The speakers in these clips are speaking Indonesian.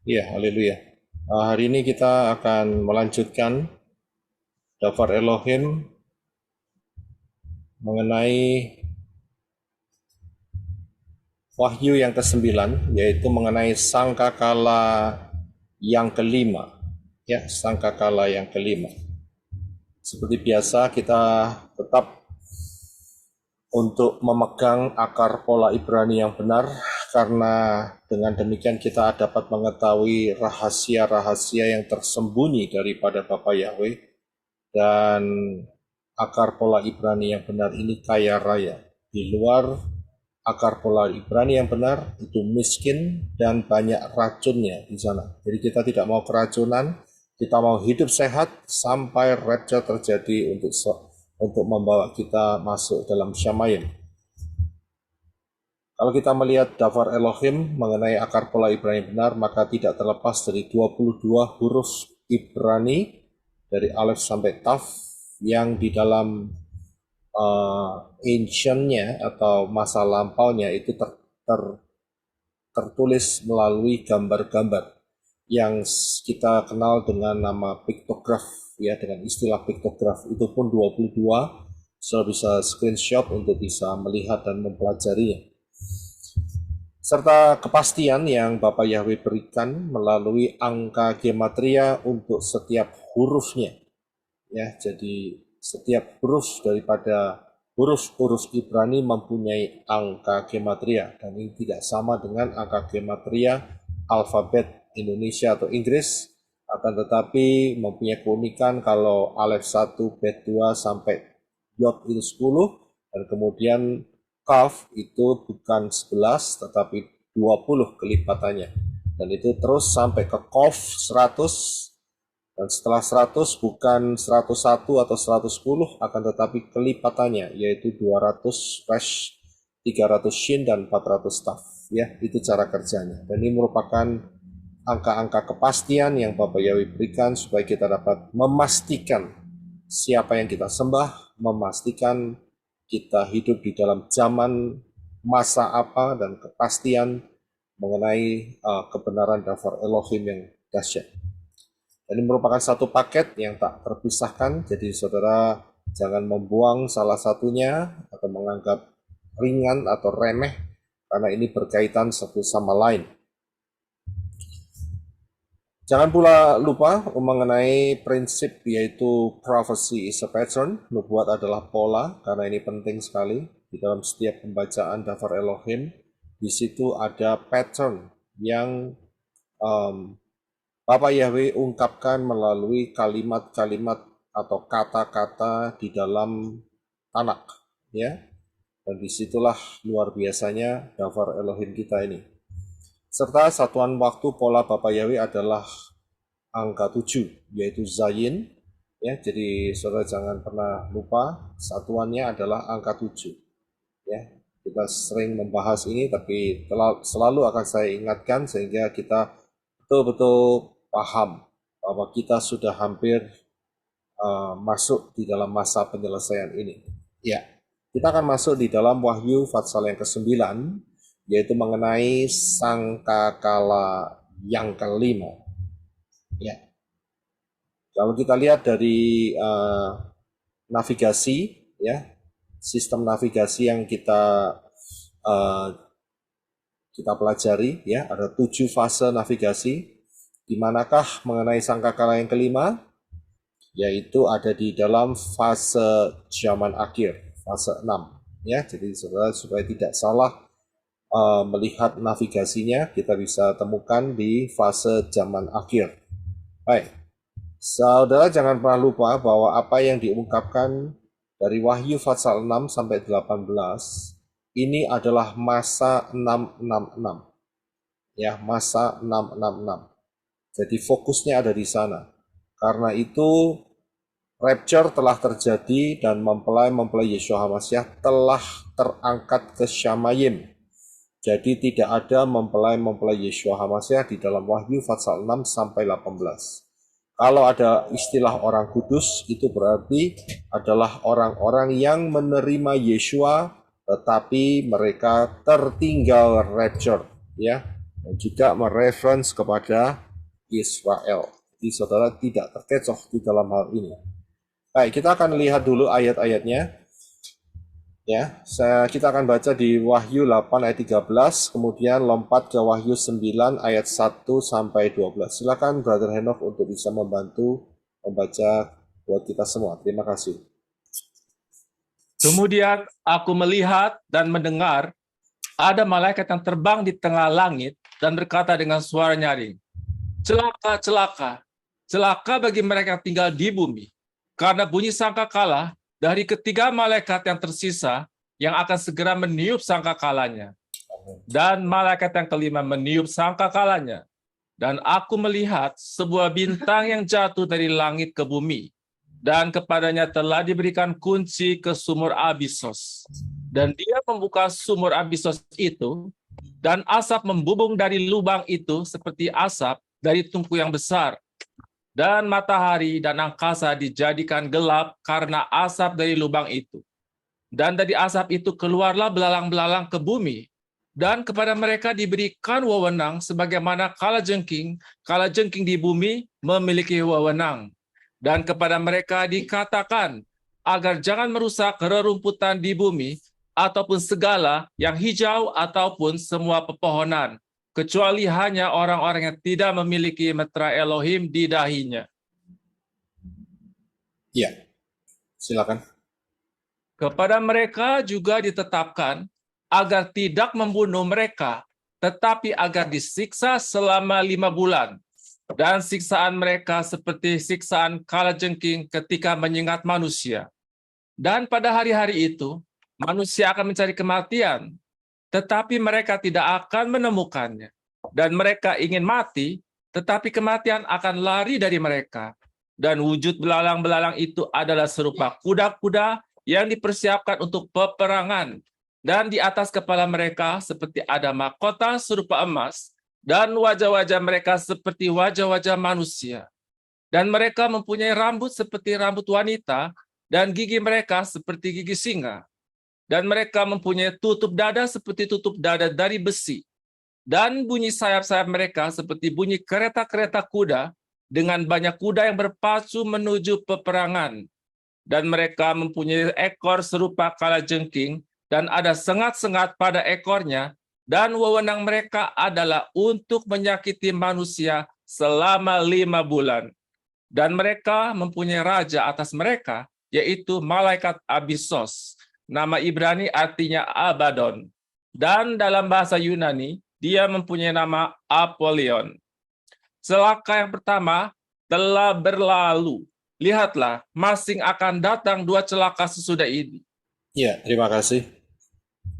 Iya, haleluya. Hari ini kita akan melanjutkan Dafar Elohim mengenai Wahyu yang ke-9, yaitu mengenai sangkakala yang kelima. Ya, sangkakala yang kelima. Seperti biasa, kita tetap untuk memegang akar pola Ibrani yang benar, karena dengan demikian kita dapat mengetahui rahasia-rahasia yang tersembunyi daripada Bapa Yahweh, dan akar pola Ibrani yang benar ini kaya raya. Di luar akar pola Ibrani yang benar itu miskin dan banyak racunnya di sana. Jadi kita tidak mau keracunan, kita mau hidup sehat sampai rapture terjadi untuk membawa kita masuk dalam Syamayim. Kalau kita melihat Dafar Elohim mengenai akar pola Ibrani benar, maka tidak terlepas dari 22 huruf Ibrani dari Alef sampai Taf yang di dalam ancientnya atau masa lampaunya itu tertulis melalui gambar-gambar yang kita kenal dengan nama piktograf, ya, dengan istilah piktograf. Itu pun 22, so bisa screenshot untuk bisa melihat dan mempelajarinya, serta kepastian yang Bapak Yahweh berikan melalui angka gematria untuk setiap hurufnya. Ya, jadi setiap huruf daripada huruf-huruf Ibrani mempunyai angka gematria, dan ini tidak sama dengan angka gematria alfabet Indonesia atau Inggris, akan tetapi mempunyai keunikan kalau alef 1, bet 2 sampai yod itu 10, dan kemudian kaf itu bukan 11 tetapi 20 kelipatannya, dan itu terus sampai ke kof 100. Dan setelah 100 bukan 101 atau 110, akan tetapi kelipatannya, yaitu 200 resh, 300 shin, dan 400 taf. Ya, itu cara kerjanya. Dan ini merupakan angka-angka kepastian yang Bapak Yahweh berikan supaya kita dapat memastikan siapa yang kita sembah, memastikan kita hidup di dalam zaman masa apa, dan kepastian mengenai kebenaran Dafar Elohim yang dahsyat. Ini merupakan satu paket yang tak terpisahkan, jadi saudara jangan membuang salah satunya atau menganggap ringan atau remeh, karena ini berkaitan satu sama lain. Jangan pula lupa mengenai prinsip, yaitu prophecy is a pattern, nubuat adalah pola, karena ini penting sekali di dalam setiap pembacaan Dafar Elohim. Di situ ada pattern yang Bapak Yahweh ungkapkan melalui kalimat-kalimat atau kata-kata di dalam Tanak, ya. Dan disitulah luar biasanya Dafar Elohim kita ini. Serta satuan waktu pola Bapak Yahweh adalah angka 7, yaitu Zayin, ya. Jadi saudara jangan pernah lupa satuannya adalah angka 7, ya. Kita sering membahas ini, tapi selalu akan saya ingatkan sehingga kita betul-betul paham bahwa kita sudah hampir masuk di dalam masa penyelesaian ini. Ya, kita akan masuk di dalam Wahyu pasal yang ke-9, yaitu mengenai sangkakala yang kelima. Ya, kalau kita lihat dari navigasi, ya, sistem navigasi yang kita pelajari, ya, ada 7 fase navigasi. Di manakah mengenai sangkakala yang kelima? Yaitu ada di dalam fase zaman akhir, fase 6. Ya, jadi saudara supaya tidak salah melihat navigasinya, kita bisa temukan di fase zaman akhir. Baik, saudara jangan pernah lupa bahwa apa yang diungkapkan dari Wahyu pasal 6 sampai 18 ini adalah masa 666. Ya, masa 666. Jadi fokusnya ada di sana. Karena itu rapture telah terjadi dan mempelai-mempelai Yeshua HaMashiach telah terangkat ke Syamayim. Jadi tidak ada mempelai-mempelai Yeshua HaMashiach di dalam Wahyu pasal 6 sampai 18. Kalau ada istilah orang kudus, itu berarti adalah orang-orang yang menerima Yeshua tetapi mereka tertinggal rapture, ya. dan juga mereference kepada Israel. Jadi saudara tidak terkecoh di dalam hal ini. Baik, kita akan lihat dulu ayat-ayatnya. Ya, kita akan baca di Wahyu 8 ayat 13, kemudian lompat ke Wahyu 9 ayat 1 sampai 12. Silakan Brother Henok untuk bisa membantu membaca buat kita semua. Terima kasih. Kemudian aku melihat dan mendengar ada malaikat yang terbang di tengah langit dan berkata dengan suara nyaring, "Celaka, celaka, celaka bagi mereka yang tinggal di bumi, karena bunyi sangkakala dari ketiga malaikat yang tersisa yang akan segera meniup sangkakalanya. Dan malaikat yang kelima meniup sangkakalanya. Dan aku melihat sebuah bintang yang jatuh dari langit ke bumi, dan kepadanya telah diberikan kunci ke sumur Abisos. Dan dia membuka sumur Abisos itu, dan asap membubung dari lubang itu seperti asap dari tungku yang besar. Dan matahari dan angkasa dijadikan gelap karena asap dari lubang itu. Dan dari asap itu keluarlah belalang-belalang ke bumi. Dan kepada mereka diberikan wewenang sebagaimana kalajengking di bumi memiliki wewenang. Dan kepada mereka dikatakan agar jangan merusak rerumputan di bumi ataupun segala yang hijau ataupun semua pepohonan, kecuali hanya orang-orang yang tidak memiliki meterai Elohim di dahinya. Ya, silakan. Kepada mereka juga ditetapkan agar tidak membunuh mereka, tetapi agar disiksa selama 5 bulan. Dan siksaan mereka seperti siksaan kalajengking ketika menyengat manusia. Dan pada hari-hari itu, manusia akan mencari kematian, tetapi mereka tidak akan menemukannya. Dan mereka ingin mati, tetapi kematian akan lari dari mereka. Dan wujud belalang-belalang itu adalah serupa kuda-kuda yang dipersiapkan untuk peperangan. Dan di atas kepala mereka seperti ada mahkota serupa emas, dan wajah-wajah mereka seperti wajah-wajah manusia. Dan mereka mempunyai rambut seperti rambut wanita, dan gigi mereka seperti gigi singa. Dan mereka mempunyai tutup dada seperti tutup dada dari besi. Dan bunyi sayap-sayap mereka seperti bunyi kereta-kereta kuda, dengan banyak kuda yang berpacu menuju peperangan. Dan mereka mempunyai ekor serupa kalajengking, dan ada sengat-sengat pada ekornya, dan wewenang mereka adalah untuk menyakiti manusia selama 5 bulan. Dan mereka mempunyai raja atas mereka, yaitu malaikat Abisos. Nama Ibrani artinya Abaddon. Dan dalam bahasa Yunani, dia mempunyai nama Apollyon. Celaka yang pertama telah berlalu. Lihatlah, masing akan datang 2 celaka sesudah ini. Ya, terima kasih.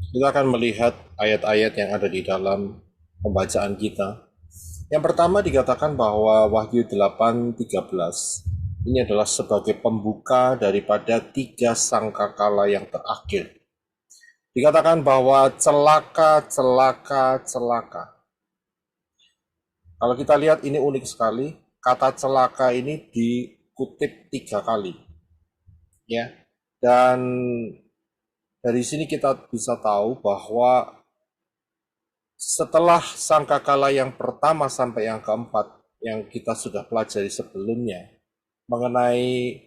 Kita akan melihat ayat-ayat yang ada di dalam pembacaan kita. Yang pertama dikatakan bahwa Wahyu 8:13 ini adalah sebagai pembuka daripada 3 sangkakala yang terakhir. Dikatakan bahwa celaka, celaka, celaka. Kalau kita lihat ini unik sekali, kata celaka ini dikutip 3 kali. Ya. Dan dari sini kita bisa tahu bahwa setelah sangkakala yang pertama sampai yang keempat yang kita sudah pelajari sebelumnya mengenai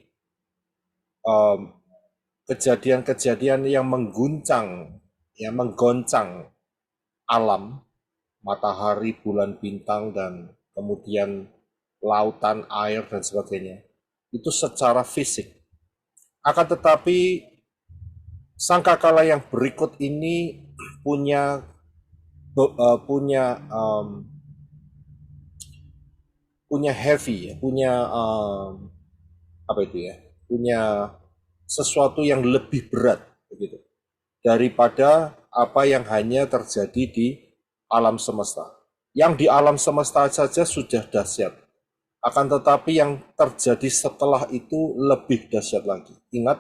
kejadian-kejadian yang menggoncang alam, matahari, bulan, bintang, dan kemudian lautan, air, dan sebagainya, itu secara fisik. Akan tetapi sangkakala yang berikut ini punya heavy, punya sesuatu yang lebih berat begitu daripada apa yang hanya terjadi di alam semesta. Yang di alam semesta saja sudah dahsyat, akan tetapi yang terjadi setelah itu lebih dahsyat lagi. Ingat,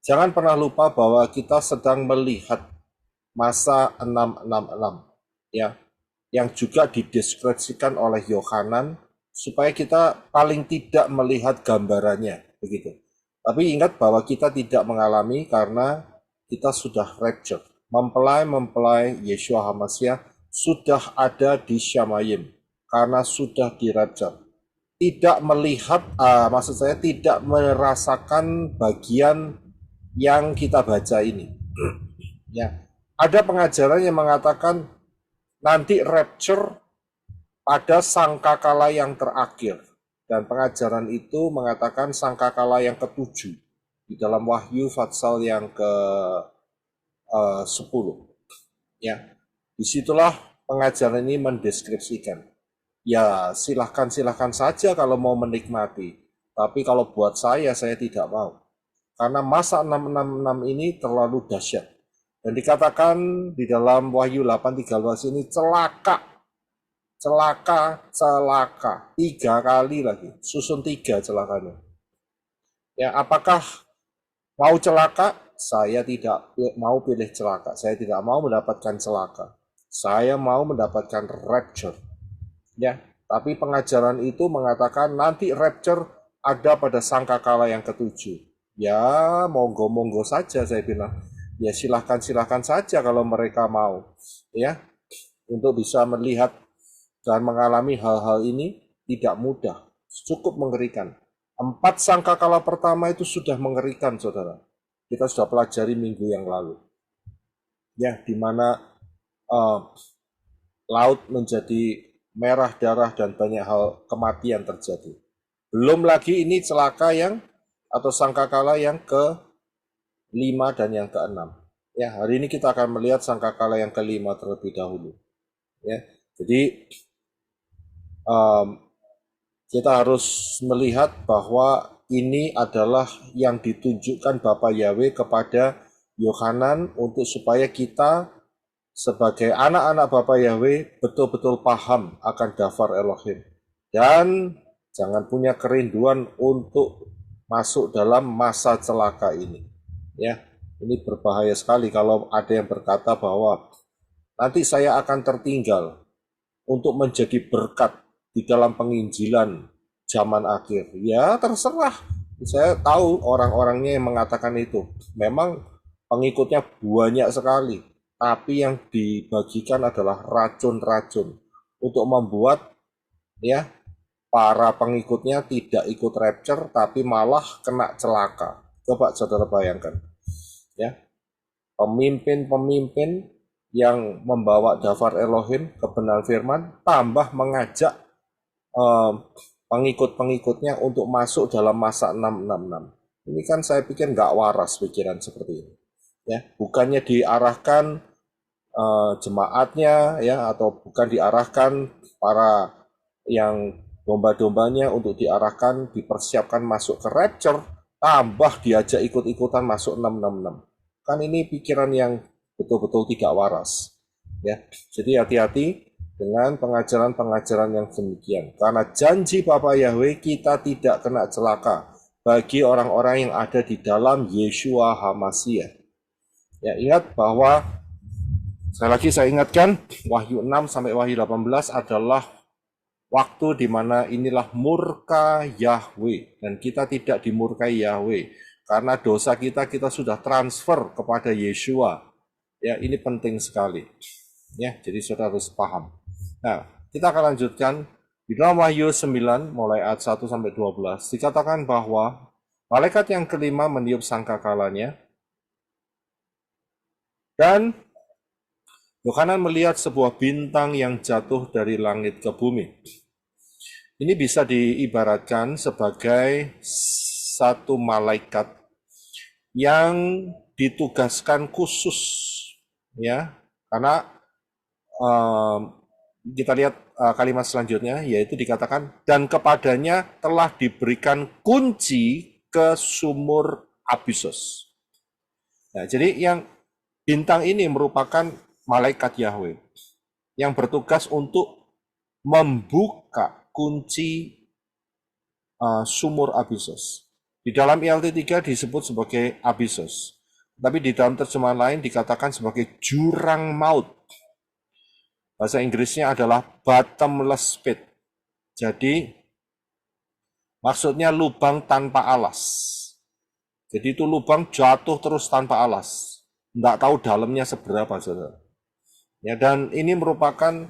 jangan pernah lupa bahwa kita sedang melihat masa 666 ya, yang juga dideskripsikan oleh Yohanan supaya kita paling tidak melihat gambarannya begitu. Tapi ingat bahwa kita tidak mengalami karena kita sudah rapture, mempelai Yeshua HaMashiach sudah ada di Syamayim karena sudah di rapture. Tidak melihat, maksud saya tidak merasakan bagian yang kita baca ini. Ya, ada pengajaran yang mengatakan nanti rapture pada sangkakala yang terakhir. Dan pengajaran itu mengatakan sangkakala yang ketujuh di dalam Wahyu Fatsal yang ke-10. Ya, disitulah pengajaran ini mendeskripsikan. Ya, silahkan saja kalau mau menikmati. Tapi kalau buat saya tidak mau. Karena masa 666 ini terlalu dahsyat. Dan dikatakan di dalam Wahyu 8:13 ini celaka. 3 kali lagi. Susun 3 celakanya. Ya, apakah mau celaka? Saya tidak mau pilih celaka. Saya tidak mau mendapatkan celaka. Saya mau mendapatkan rapture. Ya, tapi pengajaran itu mengatakan nanti rapture ada pada sangkakala yang ketujuh. Ya, monggo-monggo saja saya bilang. Ya, silahkan saja kalau mereka mau. Ya, untuk bisa melihat dan mengalami hal-hal ini tidak mudah. Cukup mengerikan. 4 sangkakala pertama itu sudah mengerikan, saudara. Kita sudah pelajari minggu yang lalu. Ya, di mana laut menjadi merah darah dan banyak hal kematian terjadi. Belum lagi ini celaka yang atau sangkakala yang ke-5 dan yang ke-6. Ya, hari ini kita akan melihat sangkakala yang ke-5 terlebih dahulu. Ya, jadi kita harus melihat bahwa ini adalah yang ditunjukkan Bapa Yahweh kepada Yohanan untuk supaya kita sebagai anak-anak Bapa Yahweh betul-betul paham akan Dafar Elohim dan jangan punya kerinduan untuk masuk dalam masa celaka ini. Ya, ini berbahaya sekali kalau ada yang berkata bahwa nanti saya akan tertinggal untuk menjadi berkat di dalam penginjilan zaman akhir. Ya, terserah. Saya tahu orang-orangnya yang mengatakan itu. Memang pengikutnya banyak sekali. Tapi yang dibagikan adalah racun-racun untuk membuat ya para pengikutnya tidak ikut rapture tapi malah kena celaka. Coba saudara bayangkan. Ya. Pemimpin-pemimpin yang membawa Dafar Elohim kebenaran firman tambah mengajak pengikut-pengikutnya untuk masuk dalam masa 666. Ini kan saya pikir nggak waras pikiran seperti ini. Ya, bukannya diarahkan jemaatnya ya atau bukan diarahkan para yang domba-dombanya untuk diarahkan dipersiapkan masuk ke rapture, tambah diajak ikut-ikutan masuk 666. Kan ini pikiran yang betul-betul tidak waras. Ya, jadi hati-hati dengan pengajaran-pengajaran yang demikian. Karena janji Bapa Yahweh kita tidak kena celaka bagi orang-orang yang ada di dalam Yeshua HaMashiach. Ya, ingat bahwa sekali lagi saya ingatkan Wahyu 6 sampai Wahyu 18 adalah waktu di mana inilah murka Yahweh dan kita tidak dimurkai Yahweh karena dosa kita sudah transfer kepada Yeshua. Ya, ini penting sekali. Ya, jadi saudara harus paham. Nah, kita akan lanjutkan di dalam Wahyu 9 mulai ayat 1 sampai 12 dikatakan bahwa malaikat yang kelima meniup sangkakalanya dan Yohanan melihat sebuah bintang yang jatuh dari langit ke bumi. Ini bisa diibaratkan sebagai satu malaikat yang ditugaskan khusus, ya, karena kita lihat kalimat selanjutnya, yaitu dikatakan dan kepadanya telah diberikan kunci ke sumur Abysos. Nah, jadi yang bintang ini merupakan malaikat Yahweh yang bertugas untuk membuka kunci sumur Abysos. Di dalam ILT 3 disebut sebagai Abysos, tapi di dalam terjemahan lain dikatakan sebagai jurang maut. Bahasa Inggrisnya adalah bottomless pit. Jadi maksudnya lubang tanpa alas. Jadi itu lubang jatuh terus tanpa alas. Nggak tahu dalamnya seberapa, saudara. Ya, dan ini merupakan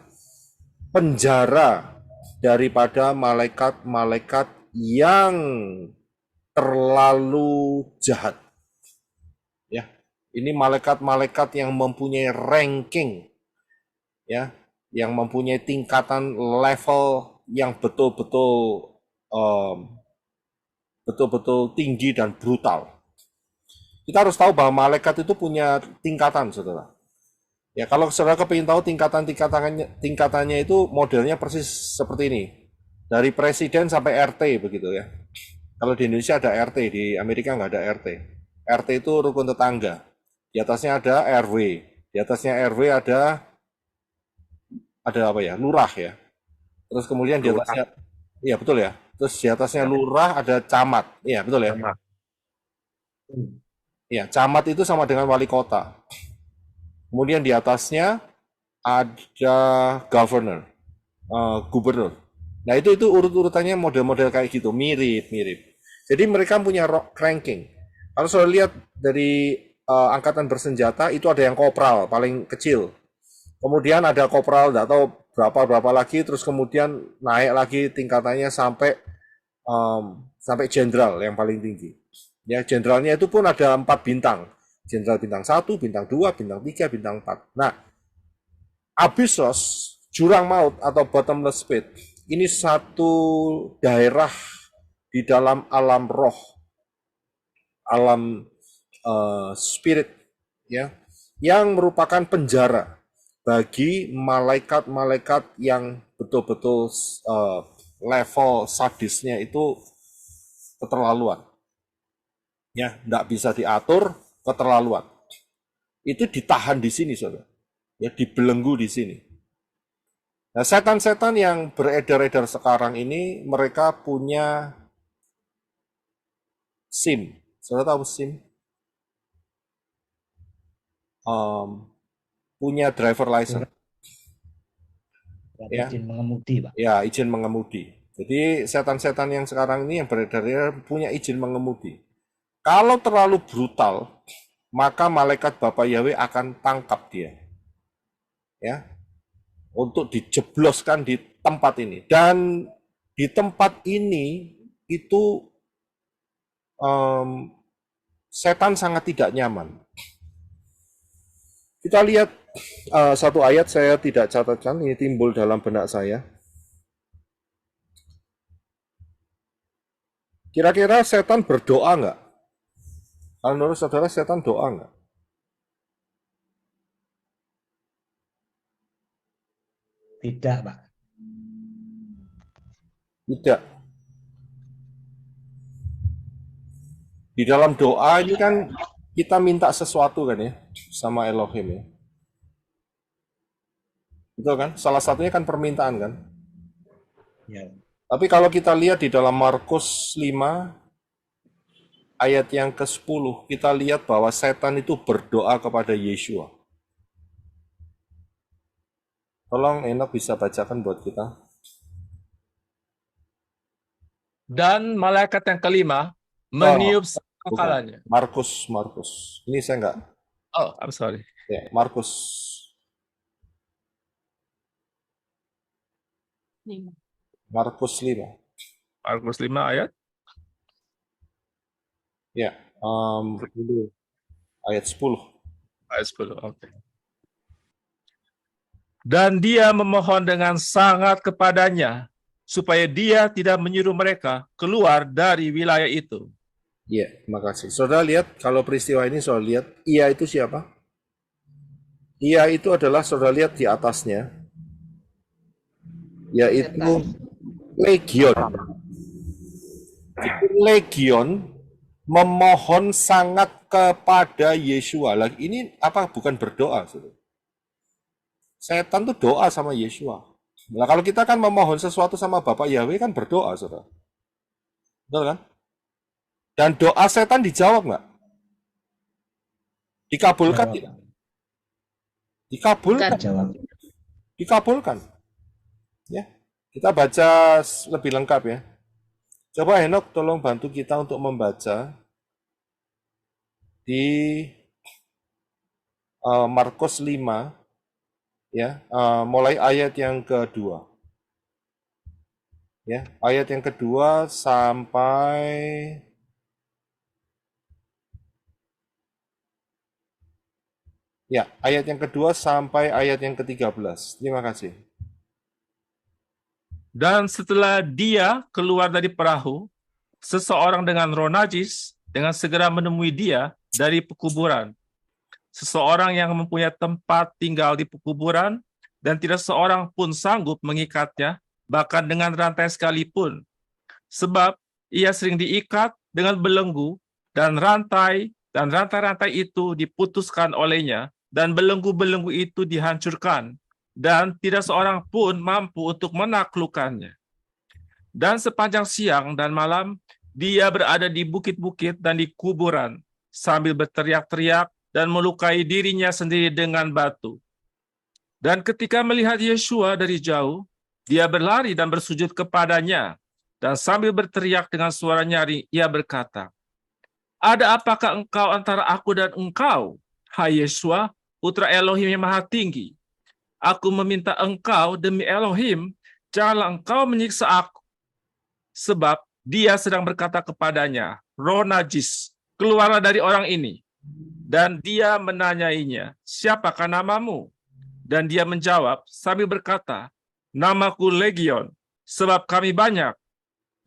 penjara daripada malaikat-malaikat yang terlalu jahat. Ya, ini malaikat-malaikat yang mempunyai ranking, ya, yang mempunyai tingkatan level yang betul-betul tinggi dan brutal. Kita harus tahu bahwa malaikat itu punya tingkatan, saudara. Ya, kalau saudara kepingin tahu tingkatannya itu modelnya persis seperti ini. Dari presiden sampai RT begitu ya. Kalau di Indonesia ada RT, di Amerika nggak ada RT. RT itu rukun tetangga. Di atasnya ada RW. Di atasnya RW ada apa ya? Lurah ya. Terus kemudian di atasnya, iya betul ya. Terus di atasnya lurah ada camat. Iya betul ya. Iya, camat itu sama dengan wali kota. Kemudian di atasnya ada governor, gubernur. Nah itu urut-urutannya model-model kayak gitu, mirip-mirip. Jadi mereka punya ranking. Kalau saya lihat dari angkatan bersenjata itu ada yang kopral paling kecil. Kemudian ada kopral, nggak tahu berapa lagi, terus kemudian naik lagi tingkatannya sampai jenderal yang paling tinggi. Ya, jenderalnya itu pun ada 4 bintang. Jenderal bintang 1, bintang 2, bintang 3, bintang 4. Nah, Abyssos, jurang maut atau bottomless pit, ini satu daerah di dalam alam roh, alam spirit, ya, yang merupakan penjara bagi malaikat-malaikat yang betul-betul level sadisnya itu keterlaluan. Ya, tidak bisa diatur, keterlaluan. Itu ditahan di sini, saudara. Ya, dibelenggu di sini. Nah, setan-setan yang beredar-edar sekarang ini, mereka punya SIM. Saudara tahu SIM? Punya driver license. Ya. Izin mengemudi, Pak. Ya, izin mengemudi. Jadi setan-setan yang sekarang ini yang beredar punya izin mengemudi. Kalau terlalu brutal, maka malaikat Bapa Yahweh akan tangkap dia. Ya, untuk dijebloskan di tempat ini. Dan di tempat ini itu setan sangat tidak nyaman. Kita lihat satu ayat saya tidak catatkan, ini timbul dalam benak saya. Kira-kira setan berdoa nggak? Kalau menurut saudara setan doa nggak? Tidak, Pak. Tidak. Di dalam doa ini kan kita minta sesuatu kan ya, sama Elohim ya. Betul kan? Salah satunya kan permintaan kan? Ya. Tapi kalau kita lihat di dalam Markus 5, ayat yang ke-10, kita lihat bahwa setan itu berdoa kepada Yeshua. Tolong Enoch bisa bacakan buat kita. Dan malaikat yang kelima meniup sangkakalanya. Markus. Ini saya enggak. Oh, I'm sorry. Ya, Markus. Markus 5. Markus 5 ayat? Ya, ayat 10. Ayat 10, oke. Dan dia memohon dengan sangat kepadanya, supaya dia tidak menyuruh mereka keluar dari wilayah itu. Iya, terima kasih. Saudara lihat, kalau peristiwa ini saudara lihat, ia itu siapa? Ia itu adalah saudara lihat di atasnya, yaitu legion. Itu legion memohon sangat kepada Yeshua. Lagi ini apa? Bukan berdoa, saudara. Setan tuh doa sama Yeshua. Nah, kalau kita kan memohon sesuatu sama Bapak Yahweh kan berdoa, saudara. Betul kan? Dan doa setan dijawab nggak? Dikabulkan tidak? Dikabulkan. Dikabulkan. Ya, kita baca lebih lengkap ya. Coba Henok tolong bantu kita untuk membaca di Markus 5 Ya, mulai ayat yang kedua. Ya, ayat yang kedua sampai ayat yang kedua sampai ayat yang ke-13. Terima kasih. Dan setelah dia keluar dari perahu, seseorang dengan roh najis dengan segera menemui dia dari pekuburan. Seseorang yang mempunyai tempat tinggal di pekuburan dan tidak seorang pun sanggup mengikatnya, bahkan dengan rantai sekalipun. Sebab ia sering diikat dengan belenggu dan rantai-rantai itu diputuskan olehnya dan belenggu-belenggu itu dihancurkan dan tidak seorang pun mampu untuk menaklukkannya. Dan sepanjang siang dan malam dia berada di bukit-bukit dan di kuburan sambil berteriak-teriak dan melukai dirinya sendiri dengan batu. Dan ketika melihat Yeshua dari jauh, dia berlari dan bersujud kepadanya. Dan sambil berteriak dengan suara nyaring, ia berkata, "Ada apakah engkau antara aku dan engkau, hai Yeshua, putra Elohim yang maha tinggi? Aku meminta engkau demi Elohim, janganlah engkau menyiksa aku." Sebab dia sedang berkata kepadanya, "Roh najis, keluarlah dari orang ini." Dan dia menanyainya, "Siapakah namamu?" Dan dia menjawab sambil berkata, "Namaku Legion, sebab kami banyak."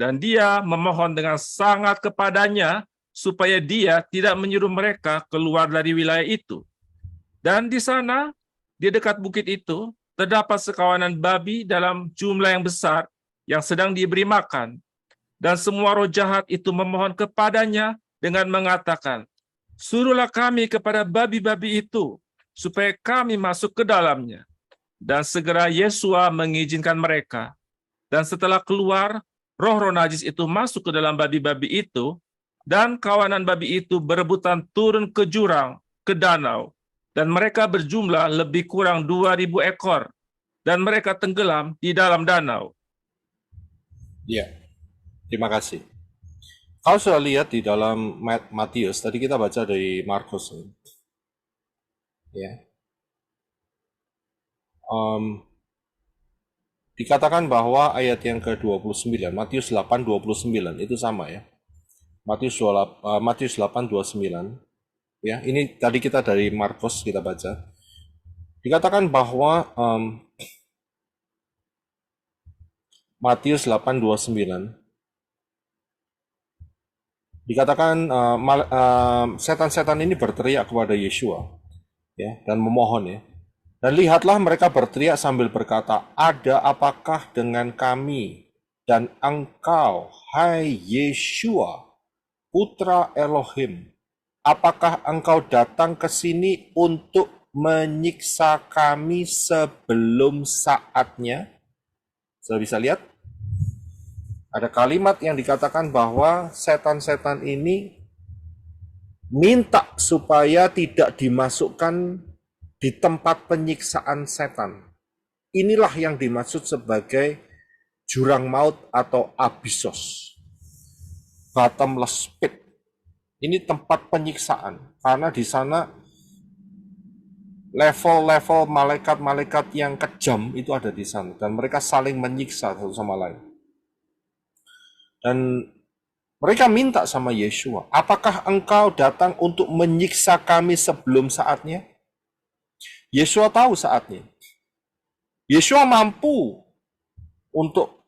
Dan dia memohon dengan sangat kepadanya supaya dia tidak menyuruh mereka keluar dari wilayah itu. Dan di sana, di dekat bukit itu, terdapat sekawanan babi dalam jumlah yang besar yang sedang diberi makan. Dan semua roh jahat itu memohon kepadanya dengan mengatakan, "Suruhlah kami kepada babi-babi itu, supaya kami masuk ke dalamnya." Dan segera Yesua mengizinkan mereka. Dan setelah keluar, roh-roh najis itu masuk ke dalam babi-babi itu, dan kawanan babi itu berebutan turun ke jurang, ke danau, dan mereka berjumlah lebih kurang 2.000 ekor, dan mereka tenggelam di dalam danau. Ya, terima kasih. Kalau sudah lihat di dalam Matius, tadi kita baca dari Markus. Ya. Dikatakan bahwa ayat yang ke-29, Matius 8:29 itu sama ya. Matius 8:29. Ya, ini tadi kita dari Markus kita baca. Dikatakan bahwa Matius 8:29 dikatakan setan-setan ini berteriak kepada Yeshua ya dan memohon ya. Dan lihatlah mereka berteriak sambil berkata, "Ada apakah dengan kami dan engkau, hai Yeshua, putra Elohim? Apakah engkau datang ke sini untuk menyiksa kami sebelum saatnya?" Sudah bisa lihat? Ada kalimat yang dikatakan bahwa setan-setan ini minta supaya tidak dimasukkan di tempat penyiksaan setan. Inilah yang dimaksud sebagai jurang maut atau abyssos, bottomless pit. Ini tempat penyiksaan karena di sana level-level malaikat-malaikat yang kejam itu ada di sana dan mereka saling menyiksa satu sama lain. Dan mereka minta sama Yeshua, "Apakah engkau datang untuk menyiksa kami sebelum saatnya?" Yeshua tahu saatnya. Yeshua mampu untuk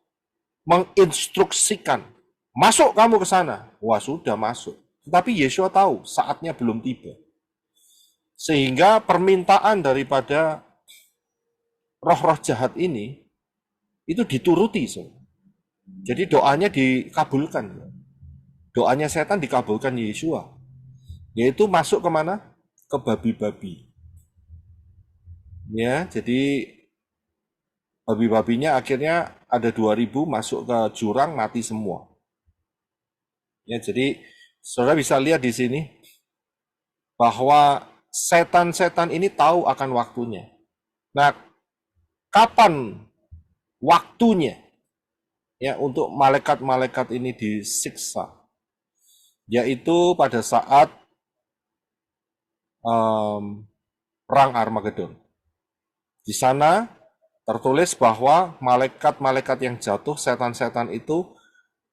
menginstruksikan, "Masuk kamu ke sana." Wah, sudah masuk. Tetapi Yeshua tahu saatnya belum tiba. Sehingga permintaan daripada roh-roh jahat ini itu dituruti. Jadi doanya dikabulkan. Doanya setan dikabulkan Yeshua. Yaitu masuk kemana? Ke babi-babi. Ya, jadi babi-babinya akhirnya ada 2.000 masuk ke jurang mati semua. Ya, jadi saudara bisa lihat di sini bahwa setan-setan ini tahu akan waktunya. Nah, kapan waktunya ya untuk malaikat-malaikat ini disiksa? Yaitu pada saat perang Armageddon. Di sana tertulis bahwa malaikat-malaikat yang jatuh, setan-setan itu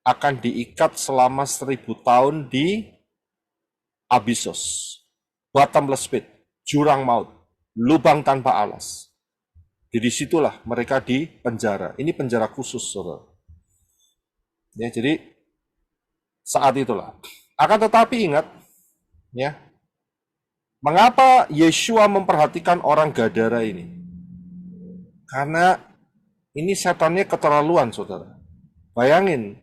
akan diikat selama 1000 tahun di Abyssos, bottomless pit, jurang maut, lubang tanpa alas. Jadi disitulah mereka di penjara. Ini penjara khusus, saudara. Ya, jadi saat itulah. Akan tetapi ingat, ya, mengapa Yeshua memperhatikan orang Gadara ini? Karena ini setannya keterlaluan, saudara. Bayangin,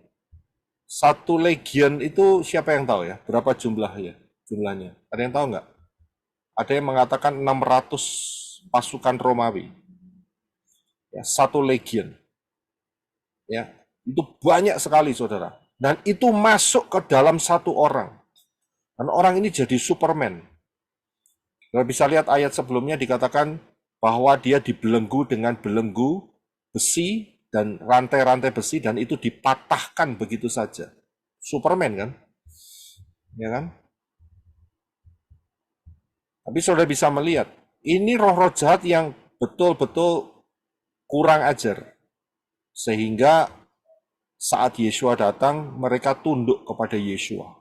satu legion itu siapa yang tahu ya? Berapa jumlahnya? Ada yang tahu nggak? Ada yang mengatakan 600 pasukan Romawi. Ya, satu legion. Ya, itu banyak sekali, saudara. Dan itu masuk ke dalam satu orang. Dan orang ini jadi Superman. Kita bisa lihat ayat sebelumnya dikatakan bahwa dia dibelenggu dengan belenggu besi dan rantai-rantai besi, dan itu dipatahkan begitu saja. Superman kan? Ya kan? Tapi saudara bisa melihat, ini roh-roh jahat yang betul-betul kurang ajar. Sehingga saat Yeshua datang, mereka tunduk kepada Yeshua.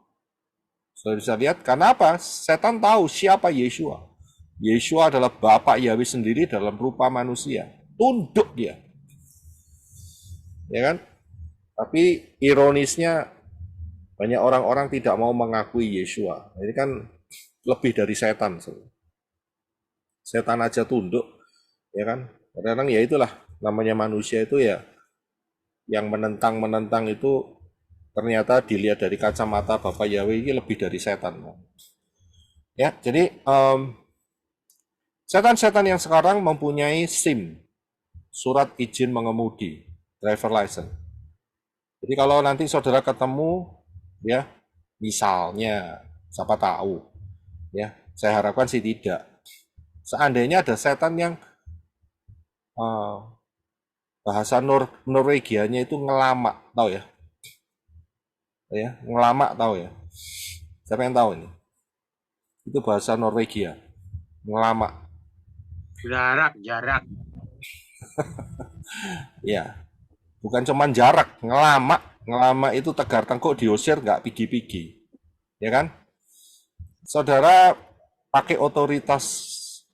Saudara bisa lihat, karena apa? Setan tahu siapa Yeshua. Yeshua adalah Bapak Yahweh sendiri dalam rupa manusia. Tunduk dia. Ya kan? Tapi ironisnya, banyak orang-orang tidak mau mengakui Yeshua. Ini kan lebih dari setan. Setan aja tunduk. Ya kan? Kadang-kadang ya itulah, namanya manusia itu ya, yang menentang-menentang itu ternyata dilihat dari kacamata Bapak Yahweh ini lebih dari setan. Ya, jadi setan-setan yang sekarang mempunyai SIM, surat izin mengemudi, driver license. Jadi kalau nanti saudara ketemu, ya, misalnya, siapa tahu, ya, saya harapkan sih tidak. Seandainya ada setan yang bahasa Norwegianya itu ngelamak, tahu ya? Ya, ngelamak tahu ya? Siapa yang tahu ini? Itu bahasa Norwegia, ngelamak. Jarak. Ya, bukan cuman jarak, ngelamak. Ngelamak itu tegar tengkuk diusir, nggak pigi-pigi. Ya kan? Saudara pakai otoritas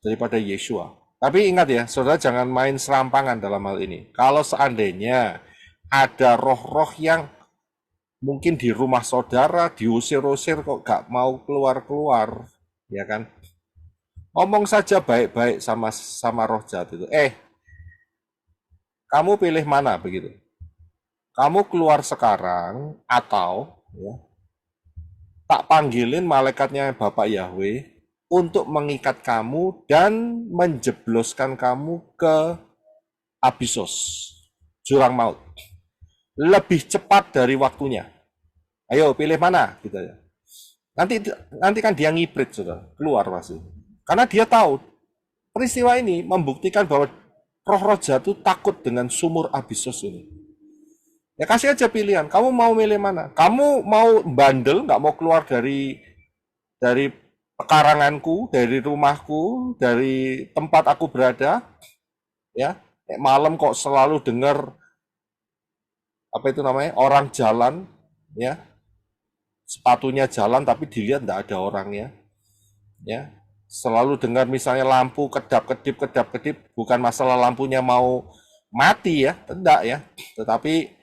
daripada Yeshua. Tapi ingat ya, saudara jangan main serampangan dalam hal ini. Kalau seandainya ada roh-roh yang mungkin di rumah saudara diusir-usir kok nggak mau keluar-keluar, ya kan? Ngomong saja baik-baik sama roh jahat itu. Kamu pilih mana begitu? Kamu keluar sekarang atau ya, tak panggilin malaikatnya Bapak Yahweh untuk mengikat kamu dan menjebloskan kamu ke Abyssos, jurang maut. Lebih cepat dari waktunya. Ayo pilih mana gitu ya. Nanti kan dia ngibrit sudah keluar pasti. Karena dia tahu peristiwa ini membuktikan bahwa roh-roh jahat itu takut dengan sumur Abyssos ini. Ya kasih aja pilihan. Kamu mau milih mana? Kamu mau bandel, nggak mau keluar dari pekaranganku, dari rumahku, dari tempat aku berada, ya. Malam kok selalu dengar apa itu namanya orang jalan, ya. Sepatunya jalan tapi dilihat nggak ada orangnya, ya. Selalu dengar misalnya lampu kedap-kedip, bukan masalah lampunya mau mati ya, tidak ya, tetapi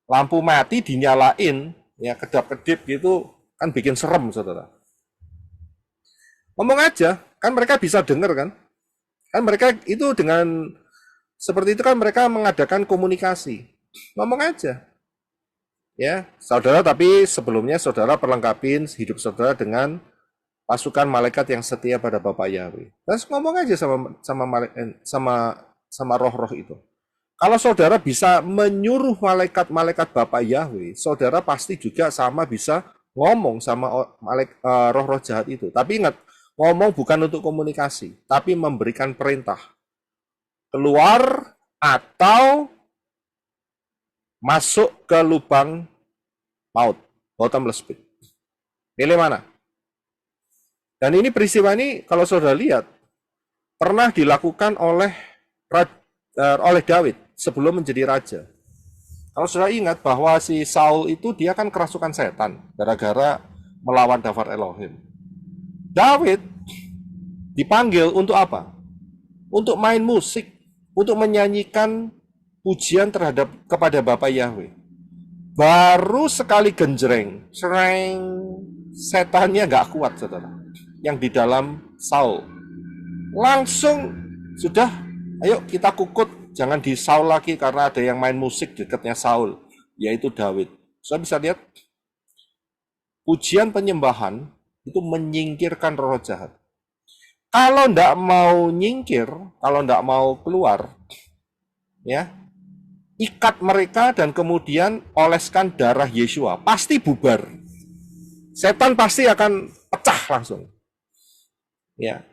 lampu mati dinyalain, ya kedap-kedip gitu kan bikin serem, saudara. Ngomong aja, kan mereka bisa dengar kan? Kan mereka itu dengan seperti itu kan mereka mengadakan komunikasi. Ngomong aja. Ya, saudara, tapi sebelumnya saudara perlengkapin hidup saudara dengan pasukan malaikat yang setia pada Bapak Yahweh. Terus ngomong aja sama roh-roh itu. Kalau saudara bisa menyuruh malaikat-malaikat Bapak Yahweh, saudara pasti juga sama bisa ngomong sama roh-roh jahat itu. Tapi ingat, ngomong bukan untuk komunikasi, tapi memberikan perintah. Keluar atau masuk ke lubang maut, bottomless pit. Pilih mana? Dan ini peristiwa ini kalau saudara lihat, pernah dilakukan oleh Daud sebelum menjadi raja. Kalau sudah ingat bahwa si Saul itu dia kan kerasukan setan gara-gara melawan Dafar Elohim. Daud dipanggil untuk apa? Untuk main musik, untuk menyanyikan pujian kepada Bapa Yahweh. Baru sekali genjreng, sereng, setannya nggak kuat, saudara. Yang di dalam Saul. Langsung sudah, ayo kita kukut, jangan di Saul lagi karena ada yang main musik dekatnya Saul, yaitu Daud. Saya bisa lihat, pujian penyembahan itu menyingkirkan roh jahat. Kalau ndak mau nyingkir, kalau ndak mau keluar, ya, ikat mereka dan kemudian oleskan darah Yesua, pasti bubar. Setan pasti akan pecah langsung. Ya,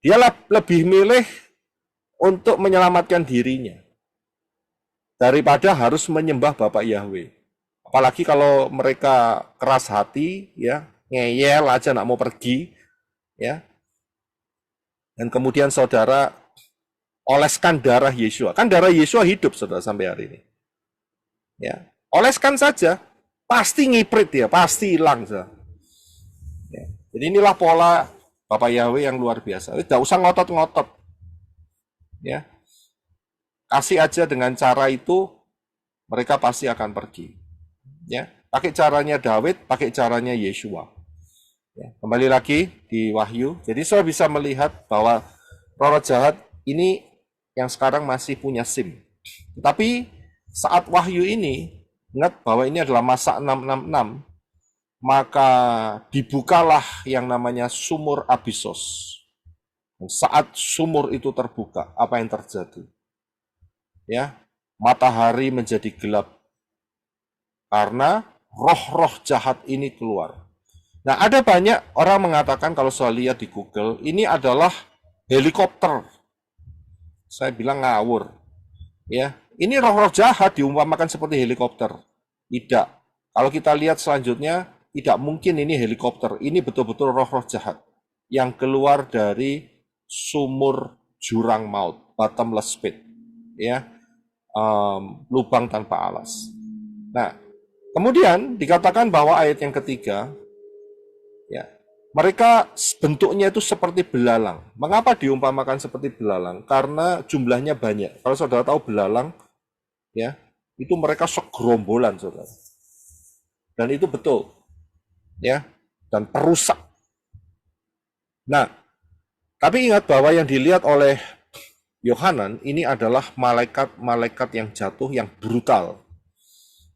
dia lebih milih untuk menyelamatkan dirinya daripada harus menyembah Bapak Yahweh. Apalagi kalau mereka keras hati, ya, ngeyel aja nggak mau pergi, ya. Dan kemudian saudara oleskan darah Yesua. Kan darah Yesua hidup, saudara, sampai hari ini. Ya, oleskan saja, pasti ngiprit dia, pasti hilang. Ya. Jadi inilah pola Bapak Yahweh yang luar biasa. Tidak usah ngotot-ngotot. Ya, kasih aja dengan cara itu, mereka pasti akan pergi. Ya, pakai caranya Daud, pakai caranya Yesua. Ya, kembali lagi di Wahyu. Jadi saya bisa melihat bahwa roh jahat ini yang sekarang masih punya SIM. Tapi saat Wahyu ini, ingat bahwa ini adalah masa 666, maka dibukalah yang namanya sumur Abisos. Saat sumur itu terbuka, apa yang terjadi? Ya, matahari menjadi gelap karena roh-roh jahat ini keluar. Nah, ada banyak orang mengatakan, kalau saya lihat di Google, ini adalah helikopter. Saya bilang ngawur. Ya, ini roh-roh jahat diumpamakan seperti helikopter. Tidak. Kalau kita lihat selanjutnya, tidak mungkin ini helikopter. Ini betul-betul roh-roh jahat yang keluar dari sumur jurang maut, bottomless pit. Ya, lubang tanpa alas. Nah, kemudian dikatakan bahwa ayat yang ketiga, ya, mereka bentuknya itu seperti belalang. Mengapa diumpamakan seperti belalang? Karena jumlahnya banyak. Kalau saudara tahu belalang, ya, itu mereka segerombolan, saudara. Dan itu betul, ya, dan perusak. Nah, tapi ingat bahwa yang dilihat oleh Yohanan ini adalah malaikat-malaikat yang jatuh, yang brutal.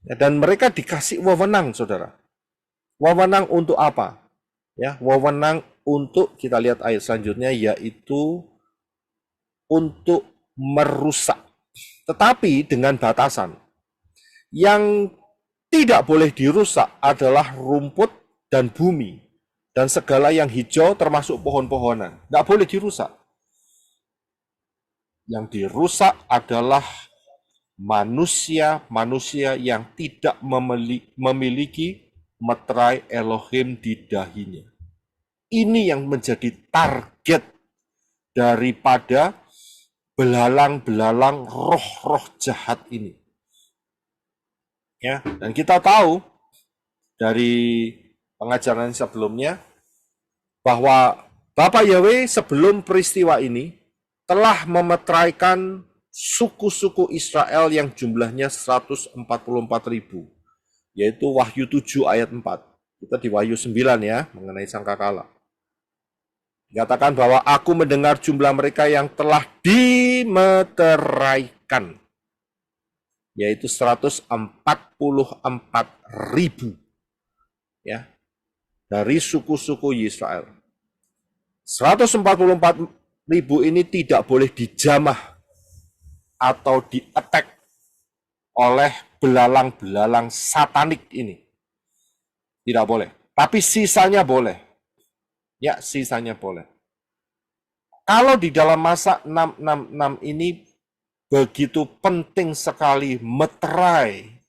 Ya, dan mereka dikasih wewenang, saudara. Wewenang untuk apa? Ya, wewenang untuk, kita lihat ayat selanjutnya, yaitu untuk merusak. Tetapi dengan batasan. Yang tidak boleh dirusak adalah rumput dan bumi. Dan segala yang hijau termasuk pohon-pohonan. Tidak boleh dirusak. Yang dirusak adalah manusia-manusia yang tidak memiliki meterai Elohim di dahinya. Ini yang menjadi target daripada belalang-belalang roh-roh jahat ini. Ya, dan kita tahu dari pengajaran sebelumnya bahwa Bapak Yahweh sebelum peristiwa ini telah memeteraikan suku-suku Israel yang jumlahnya 144.000. Yaitu Wahyu 7 ayat 4. Kita di Wahyu 9 ya, mengenai sangkakala. Dikatakan bahwa aku mendengar jumlah mereka yang telah dimeteraikan. Yaitu 144.000. Ya, dari suku-suku Israel. 144.000 ini tidak boleh dijamah atau di-attack oleh belalang-belalang satanik ini. Tidak boleh. Tapi sisanya boleh. Ya, sisanya boleh. Kalau di dalam masa 666 ini begitu penting sekali meterai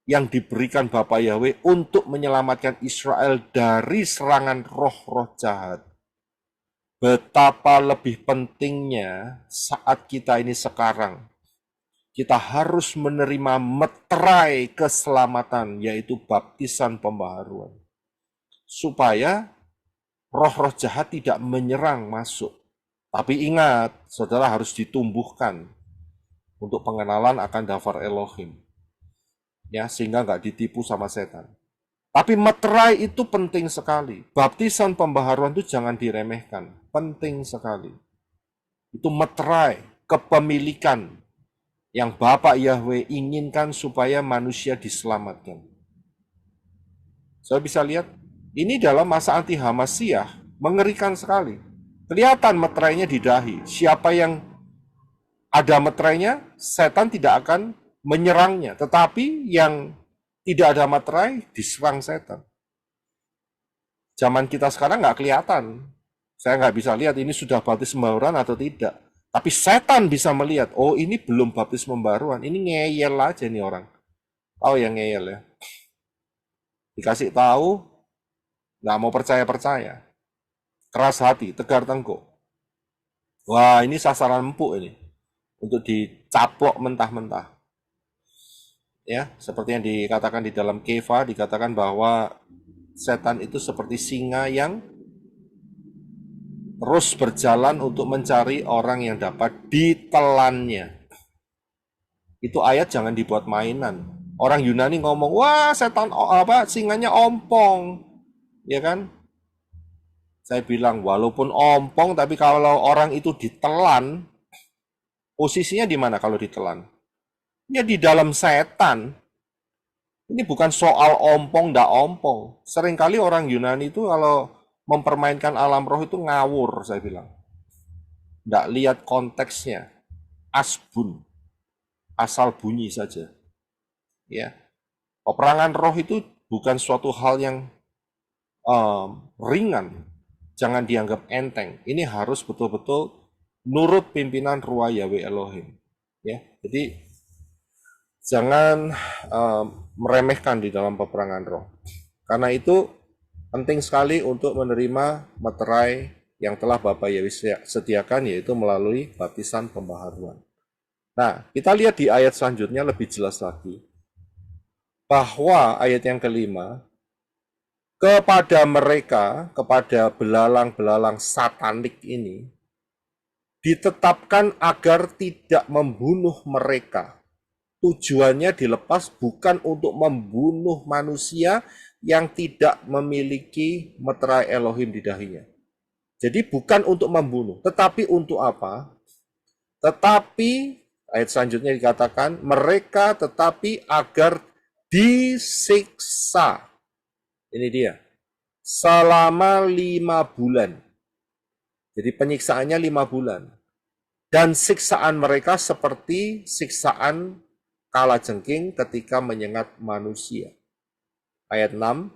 yang diberikan Bapak Yahweh untuk menyelamatkan Israel dari serangan roh-roh jahat. betapa lebih pentingnya saat kita ini sekarang. Kita harus menerima meterai keselamatan, yaitu baptisan pembaharuan. Supaya roh-roh jahat tidak menyerang masuk. Tapi ingat, saudara harus ditumbuhkan untuk pengenalan akan Dafar Elohim. Ya, sehingga nggak ditipu sama setan. Tapi meterai itu penting sekali. Baptisan pembaharuan itu jangan diremehkan. Penting sekali. Itu meterai, kepemilikan yang Bapak Yahweh inginkan supaya manusia diselamatkan. Saya bisa lihat, ini dalam masa anti Hamasiah, mengerikan sekali. Kelihatan meterainya di dahi. Siapa yang ada meterainya, setan tidak akan menyerangnya. Tetapi yang tidak ada materai, diserang setan. Zaman kita sekarang nggak kelihatan. Saya nggak bisa lihat ini sudah baptis pembaharuan atau tidak. Tapi setan bisa melihat, oh ini belum baptis pembaharuan, ini ngeyel aja nih orang. Tahu yang ngeyel ya. Dikasih tahu, nggak mau percaya-percaya. Keras hati, tegar tengkuk. Wah, ini sasaran empuk ini. Untuk dicaplok mentah-mentah. Ya, seperti yang dikatakan di dalam Keva, dikatakan bahwa setan itu seperti singa yang terus berjalan untuk mencari orang yang dapat ditelannya. Itu ayat jangan dibuat mainan. Orang Yunani ngomong, wah setan singanya ompong, ya kan? Saya bilang walaupun ompong, tapi kalau orang itu ditelan, posisinya di mana kalau ditelan? Ya di dalam setan. Ini bukan soal ompong, ndak ompong. Seringkali orang Yunani itu kalau mempermainkan alam roh itu ngawur, saya bilang. Nggak lihat konteksnya. Asbun. Asal bunyi saja. Ya. Peperangan roh itu bukan suatu hal yang ringan. Jangan dianggap enteng. Ini harus betul-betul nurut pimpinan Ruah Yahweh Elohim. Ya. Jadi jangan meremehkan di dalam peperangan roh. Karena itu penting sekali untuk menerima meterai yang telah Bapak Yahweh sediakan, yaitu melalui baptisan pembaharuan. Nah, kita lihat di ayat selanjutnya lebih jelas lagi. Bahwa ayat yang kelima, kepada mereka, kepada belalang-belalang satanik ini, ditetapkan agar tidak membunuh mereka. Tujuannya dilepas bukan untuk membunuh manusia yang tidak memiliki meterai Elohim di dahinya. Jadi bukan untuk membunuh, tetapi untuk apa? Tetapi, ayat selanjutnya dikatakan, mereka tetapi agar disiksa. Ini dia. Selama 5 bulan. Jadi penyiksaannya 5 bulan. Dan siksaan mereka seperti siksaan kalajengking ketika menyengat manusia. Ayat 6,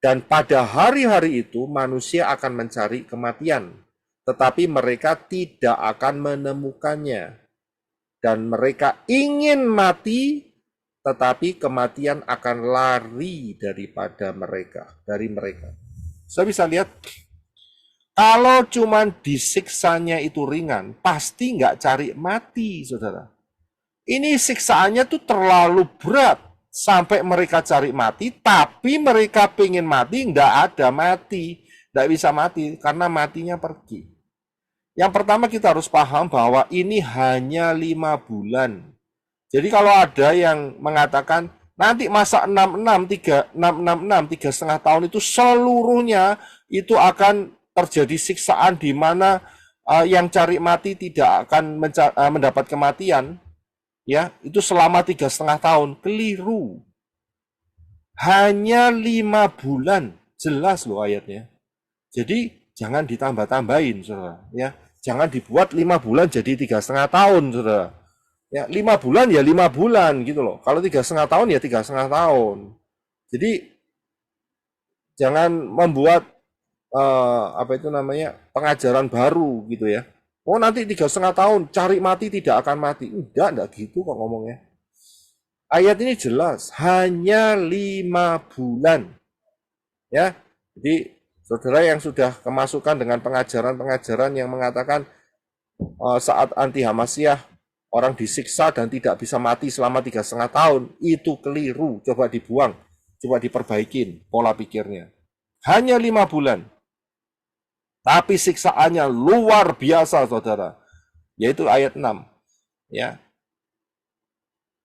dan pada hari-hari itu manusia akan mencari kematian, tetapi mereka tidak akan menemukannya. Dan mereka ingin mati, tetapi kematian akan lari daripada mereka, dari mereka. Saya bisa lihat, kalau cuman disiksanya itu ringan, pasti nggak cari mati, saudara. Ini siksaannya tuh terlalu berat. Sampai mereka cari mati, tapi mereka pengen mati, nggak ada mati. Nggak bisa mati, karena matinya pergi. Yang pertama kita harus paham bahwa ini hanya 5 bulan. Jadi kalau ada yang mengatakan, nanti masa 3,5 tahun itu seluruhnya itu akan terjadi siksaan di mana yang cari mati tidak akan mendapat kematian. Ya, itu selama 3,5 tahun. Keliru. Hanya 5 bulan. Jelas loh ayatnya. Jadi jangan ditambah-tambahin, saudara. Ya, jangan dibuat 5 bulan jadi 3,5 tahun, saudara. Ya, 5 bulan ya 5 bulan gitu loh. Kalau 3,5 tahun ya 3,5 tahun. Jadi jangan membuat pengajaran baru gitu ya. Oh nanti 3,5 tahun cari mati tidak akan mati. Enggak gitu kok ngomongnya. Ayat ini jelas hanya 5 bulan. Ya, jadi Saudara yang sudah kemasukan dengan pengajaran-pengajaran yang mengatakan saat anti Hamasyah orang disiksa dan tidak bisa mati selama 3,5 tahun, itu keliru. Coba dibuang, coba diperbaikin pola pikirnya. Hanya 5 bulan, tapi siksaannya luar biasa, saudara. Yaitu ayat 6. Ya.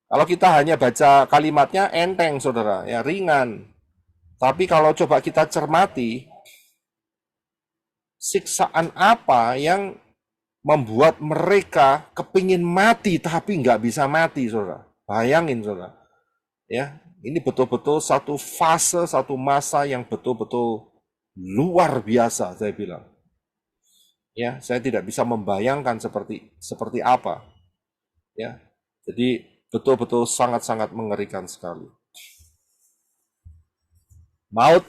Kalau kita hanya baca kalimatnya enteng, saudara, ya ringan. Tapi kalau coba kita cermati, siksaan apa yang membuat mereka kepingin mati tapi nggak bisa mati, saudara. Bayangin, saudara. Ya, ini betul-betul satu fase, satu masa yang betul-betul luar biasa, saya bilang. Ya, saya tidak bisa membayangkan seperti apa. Ya, jadi betul-betul sangat-sangat mengerikan sekali. Maut,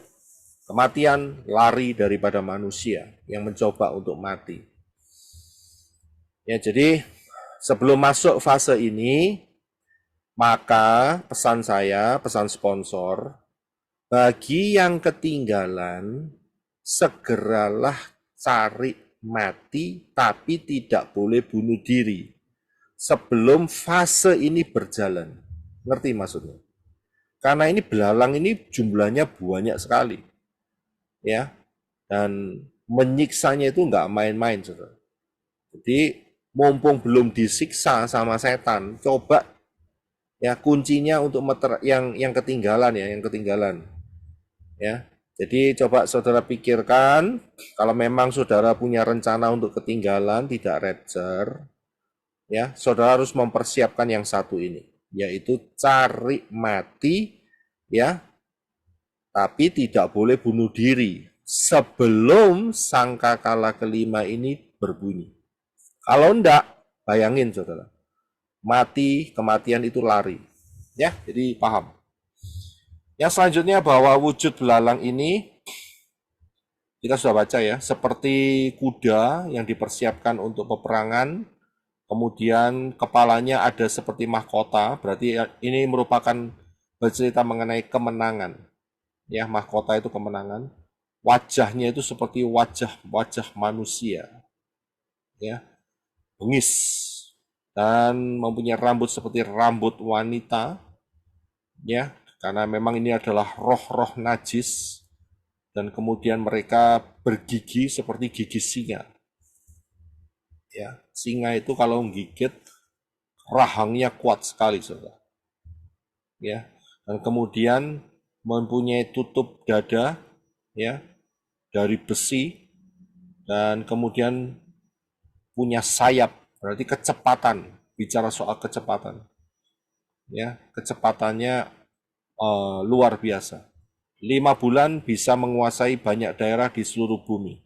kematian lari daripada manusia yang mencoba untuk mati. Ya, jadi sebelum masuk fase ini, maka pesan saya, pesan sponsor, bagi yang ketinggalan, segeralah cari mati, tapi tidak boleh bunuh diri sebelum fase ini berjalan. Ngerti maksudnya? Karena ini belalang ini jumlahnya banyak sekali. Ya. Dan menyiksanya itu nggak main-main, saudara. Jadi mumpung belum disiksa sama setan, coba ya kuncinya untuk yang ketinggalan ya, yang ketinggalan. Ya. Jadi coba saudara pikirkan, kalau memang saudara punya rencana untuk ketinggalan, tidak rapture, ya, saudara harus mempersiapkan yang satu ini, yaitu cari mati, ya, tapi tidak boleh bunuh diri sebelum sangkakala kelima ini berbunyi. Kalau enggak, bayangin saudara, mati, kematian itu lari. Ya, jadi paham. Yang selanjutnya bahwa wujud belalang ini, kita sudah baca ya, seperti kuda yang dipersiapkan untuk peperangan, kemudian kepalanya ada seperti mahkota, berarti ini merupakan bercerita mengenai kemenangan. Ya, mahkota itu kemenangan. Wajahnya itu seperti wajah manusia. Ya, bengis. Dan mempunyai rambut seperti rambut wanita. Ya, karena memang ini adalah roh-roh najis. Dan kemudian mereka bergigi seperti gigi singa. Ya, singa itu kalau menggigit rahangnya kuat sekali, saudara. Ya, dan kemudian mempunyai tutup dada, ya, dari besi, dan kemudian punya sayap, berarti kecepatan. Bicara soal kecepatan, ya, kecepatannya luar biasa. 5 bulan bisa menguasai banyak daerah di seluruh bumi.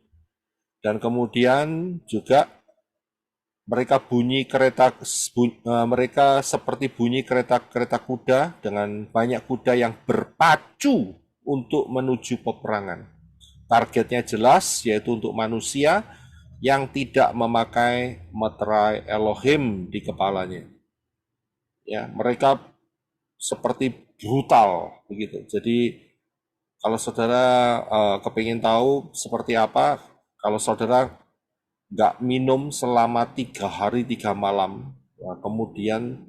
Dan kemudian juga mereka seperti bunyi kereta kuda dengan banyak kuda yang berpacu untuk menuju peperangan. Targetnya jelas, yaitu untuk manusia yang tidak memakai meterai Elohim di kepalanya. Ya, mereka seperti brutal begitu. Jadi kalau saudara kepingin tahu seperti apa, kalau saudara nggak minum selama 3 hari 3 malam, nah, kemudian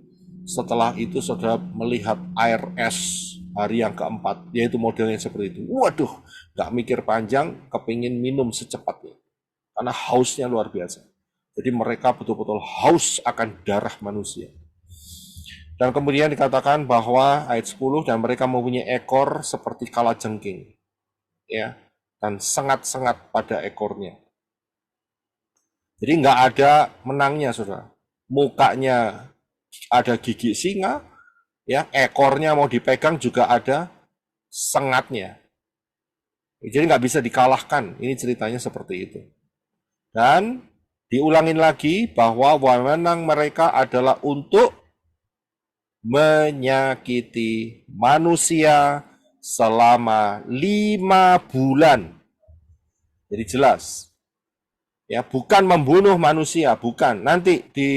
setelah itu saudara melihat air es hari yang keempat, yaitu modelnya seperti itu. Waduh, nggak mikir panjang, kepingin minum secepatnya. Karena hausnya luar biasa. Jadi mereka betul-betul haus akan darah manusia. Dan kemudian dikatakan bahwa ayat 10, dan mereka mempunyai ekor seperti kalajengking. Ya, dan sengat-sengat pada ekornya. Jadi nggak ada menangnya, saudara. Mukanya ada gigi singa, ya, ekornya mau dipegang juga ada sengatnya. Jadi nggak bisa dikalahkan. Ini ceritanya seperti itu. Dan diulangin lagi bahwa wewenang mereka adalah untuk menyakiti manusia selama 5 bulan. Jadi jelas. Ya, bukan membunuh manusia, bukan. Nanti di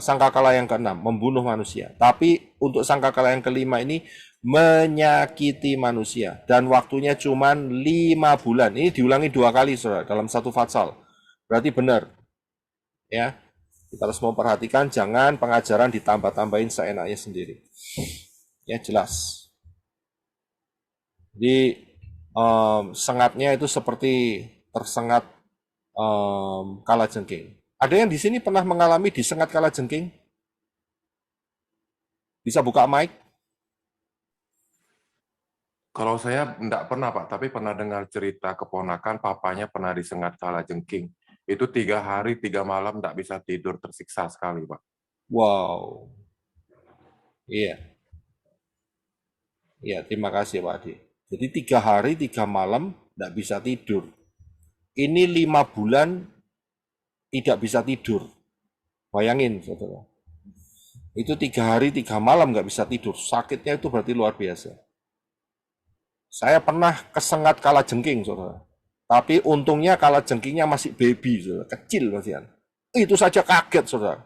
sangkakala yang ke-6 membunuh manusia. Tapi untuk sangkakala yang ke-5 ini menyakiti manusia. Dan waktunya cuma 5 bulan. Ini diulangi 2 kali, saudara, dalam satu fatsal. Berarti benar. Ya, kita harus memperhatikan, jangan pengajaran ditambah-tambahin seenaknya sendiri. Ya, jelas. Jadi, sengatnya itu seperti tersengat kalajengking. Ada yang di sini pernah mengalami disengat kalajengking? Bisa buka mic? Kalau saya enggak pernah, Pak, tapi pernah dengar cerita keponakan papanya pernah disengat kalajengking. Itu 3 hari 3 malam enggak bisa tidur, tersiksa sekali, Pak. Wow. Iya. Iya, terima kasih Pak Adi. Jadi 3 hari 3 malam enggak bisa tidur. Ini 5 bulan tidak bisa tidur. Bayangin, saudara. Itu 3 hari 3 malam nggak bisa tidur. Sakitnya itu berarti luar biasa. Saya pernah kesengat kalajengking, saudara. Tapi untungnya kalajengkingnya masih baby, saudara. Kecil masih. Itu saja kaget, saudara.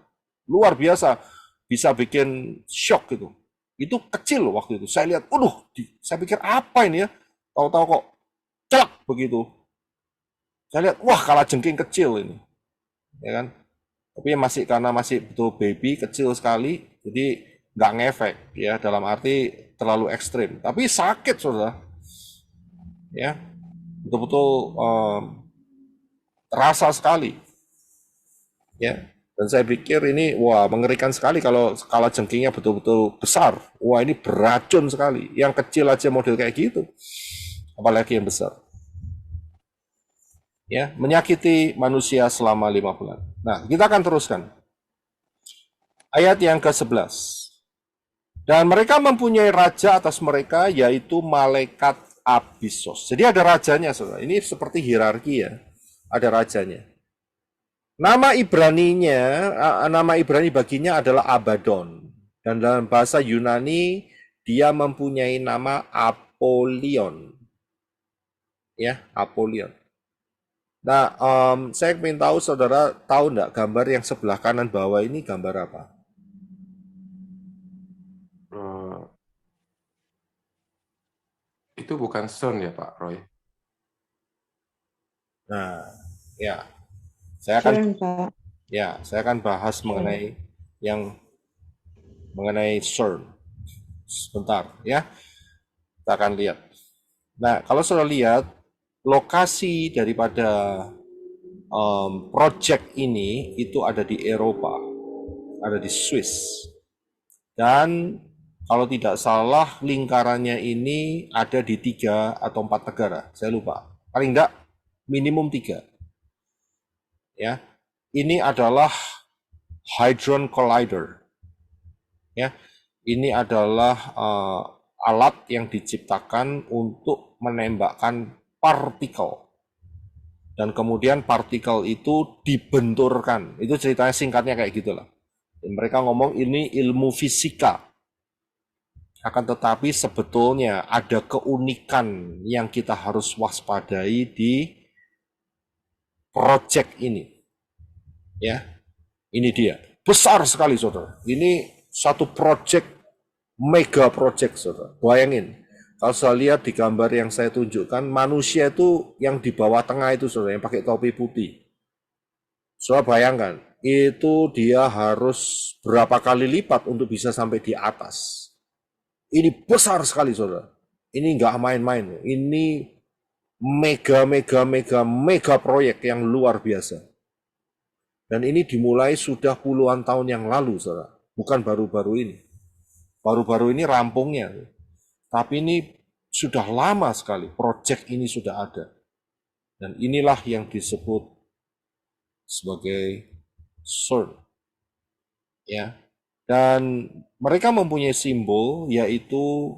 Luar biasa. Bisa bikin shock gitu. Itu kecil waktu itu. Saya lihat, saya pikir apa ini ya? Tahu-tahu kok celak begitu. Saya lihat, wah kalajengking kecil ini. Ya kan? Tapi masih karena masih betul baby, kecil sekali, jadi nggak ngefek ya, dalam arti terlalu ekstrim. Tapi sakit, saudara. Ya, betul-betul terasa sekali. Ya, dan saya pikir ini wah mengerikan sekali kalau kalajengkingnya betul-betul besar. Wah ini beracun sekali. Yang kecil aja model kayak gitu, apalagi yang besar. Ya, menyakiti manusia selama 5 bulan. Nah, kita akan teruskan. Ayat yang ke-11. Dan mereka mempunyai raja atas mereka, yaitu malaikat Abissos. Jadi ada rajanya, saudara. Ini seperti hierarki ya. Ada rajanya. Nama Ibrani baginya adalah Abaddon. Dan dalam bahasa Yunani, dia mempunyai nama Apollyon. Ya, Apollyon. Nah, saya ingin tahu, saudara tahu enggak gambar yang sebelah kanan bawah ini gambar apa? Itu bukan sun ya, Pak Roy? Nah, ya. Saya akan bahas mengenai CERN. Sebentar, ya. Kita akan lihat. Nah, kalau saudara lihat lokasi daripada project ini itu ada di Eropa, ada di Swiss. Dan kalau tidak salah lingkarannya ini ada di 3 atau 4 negara, saya lupa. Paling enggak minimum 3. Ya, ini adalah Hadron Collider. Ya, ini adalah alat yang diciptakan untuk menembakkan partikel. Dan kemudian partikel itu dibenturkan. Itu ceritanya singkatnya kayak gitulah. Dan mereka ngomong ini ilmu fisika. Akan tetapi sebetulnya ada keunikan yang kita harus waspadai di project ini. Ya. Ini dia. Besar sekali, saudara. Ini satu project, mega project, saudara. Bayangin. Kalau saya lihat di gambar yang saya tunjukkan, manusia itu yang di bawah tengah itu, saudara, yang pakai topi putih. Saudara bayangkan, itu dia harus berapa kali lipat untuk bisa sampai di atas. Ini besar sekali, saudara. Ini nggak main-main. Ini mega proyek yang luar biasa. Dan ini dimulai sudah puluhan tahun yang lalu, saudara. Bukan baru-baru ini. Baru-baru ini rampungnya. Tapi ini sudah lama sekali, proyek ini sudah ada. Dan inilah yang disebut sebagai CERN. Ya. Dan mereka mempunyai simbol, yaitu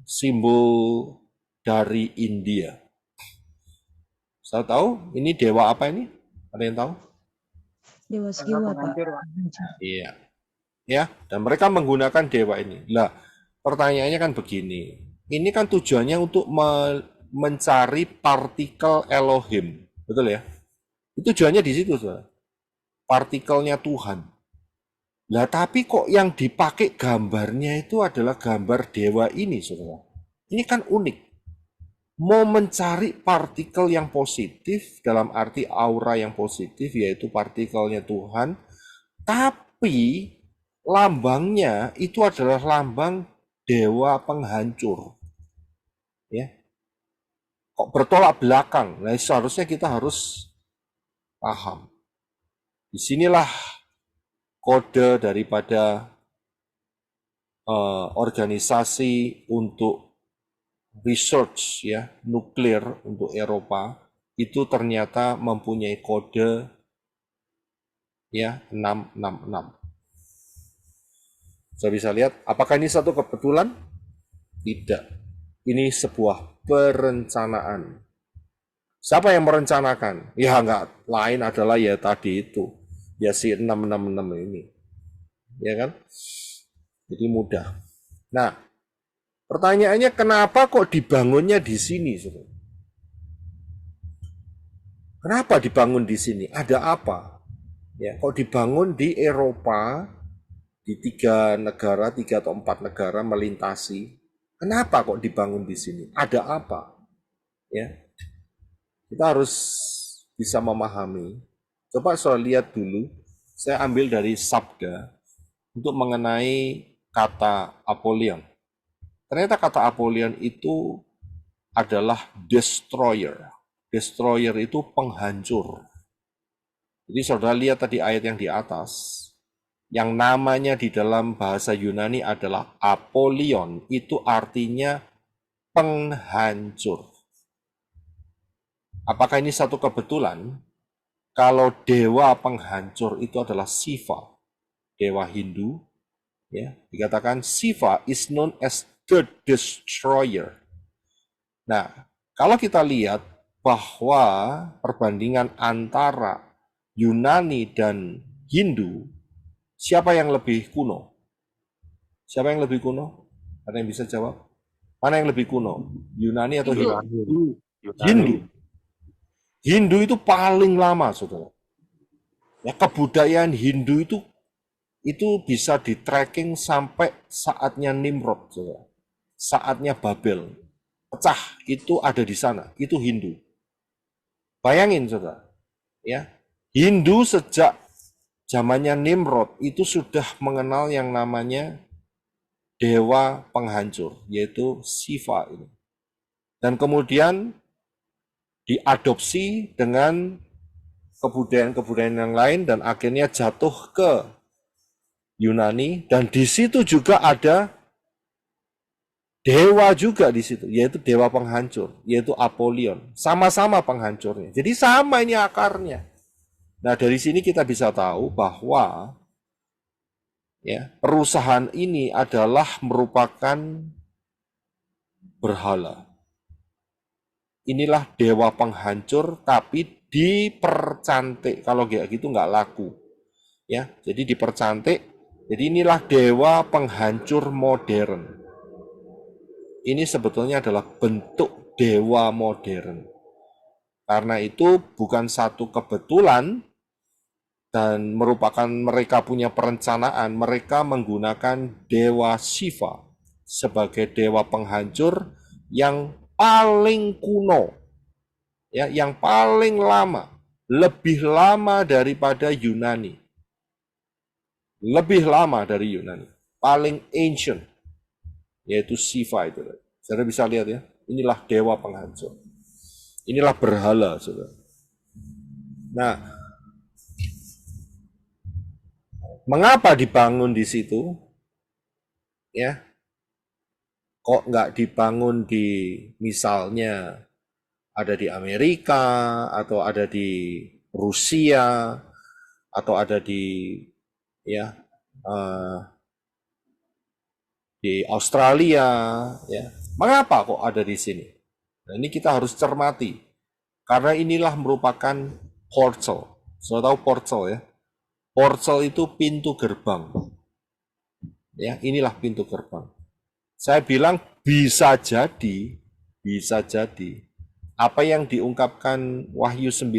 simbol dari India. Saya tahu, ini dewa apa ini? Ada yang tahu? Dewa Siwa, Pak. Iya. Ya, dan mereka menggunakan dewa ini. Lah, pertanyaannya kan begini, ini kan tujuannya untuk mencari partikel Elohim, betul ya? Itu tujuannya di situ, saudara. Partikelnya Tuhan. Lah tapi kok yang dipakai gambarnya itu adalah gambar dewa ini, saudara. Ini kan unik. Mau mencari partikel yang positif, dalam arti aura yang positif, yaitu partikelnya Tuhan, tapi lambangnya itu adalah lambang dewa penghancur. Ya. Kok bertolak belakang? Nah, seharusnya kita harus paham. Disinilah kode daripada organisasi untuk research ya nuklir untuk Eropa itu ternyata mempunyai kode ya 666. Saya bisa lihat, apakah ini satu kebetulan? Tidak. Ini sebuah perencanaan. Siapa yang merencanakan? Ya nggak lain adalah ya tadi itu. Ya si 666 ini. Ya kan? Jadi mudah. Nah, pertanyaannya kenapa kok dibangunnya di sini? Kenapa dibangun di sini? Ada apa? Ya, kok dibangun di Eropa, di 3 negara, 3 atau 4 negara melintasi. Kenapa kok dibangun di sini? Ada apa? Ya, kita harus bisa memahami. Coba saya lihat dulu, saya ambil dari Sabda untuk mengenai kata Apollyon. Ternyata kata Apollyon itu adalah destroyer. Destroyer itu penghancur. Jadi saudara lihat tadi ayat yang di atas. Yang namanya di dalam bahasa Yunani adalah Apollyon. Itu artinya penghancur. Apakah ini satu kebetulan? Kalau dewa penghancur itu adalah Shiva, dewa Hindu, ya, dikatakan Shiva is known as the destroyer. Nah, kalau kita lihat bahwa perbandingan antara Yunani dan Hindu, siapa yang lebih kuno? Siapa yang lebih kuno? Ada yang bisa jawab? Mana yang lebih kuno? Yunani atau Hindu? Hindu. Hindu itu paling lama, saudara. Ya, kebudayaan Hindu itu bisa di-tracking sampai saatnya Nimrod, saudara. Saatnya Babel. Pecah, itu ada di sana. Itu Hindu. Bayangin, saudara. Ya, Hindu sejak zamannya Nimrod itu sudah mengenal yang namanya dewa penghancur, yaitu Shiva ini. Dan kemudian diadopsi dengan kebudayaan-kebudayaan yang lain dan akhirnya jatuh ke Yunani, dan di situ juga ada dewa juga di situ, yaitu dewa penghancur, yaitu Apollyon. Sama-sama penghancurnya. Jadi sama ini akarnya. Nah, dari sini kita bisa tahu bahwa ya, perusahaan ini adalah merupakan berhala. Inilah dewa penghancur, tapi dipercantik. Kalau kayak gitu nggak laku, ya. Jadi dipercantik. Jadi inilah dewa penghancur modern. Ini sebetulnya adalah bentuk dewa modern. Karena itu bukan satu kebetulan dan merupakan mereka punya perencanaan. Mereka menggunakan dewa Shiva sebagai dewa penghancur yang paling kuno, ya, yang paling lama, lebih lama daripada Yunani, lebih lama dari Yunani, paling ancient, yaitu Shiva itu. Saudara bisa lihat ya, inilah dewa penghancur, inilah berhala, saudara. Nah, mengapa dibangun di situ? Ya. Kok nggak dibangun di, misalnya ada di Amerika, atau ada di Rusia, atau ada di ya di Australia, ya. Mengapa kok ada di sini? Nah, ini kita harus cermati, karena inilah merupakan portal. Sudah tahu portal ya? Portal itu pintu gerbang. Ya, inilah pintu gerbang. Saya bilang bisa jadi apa yang diungkapkan Wahyu 9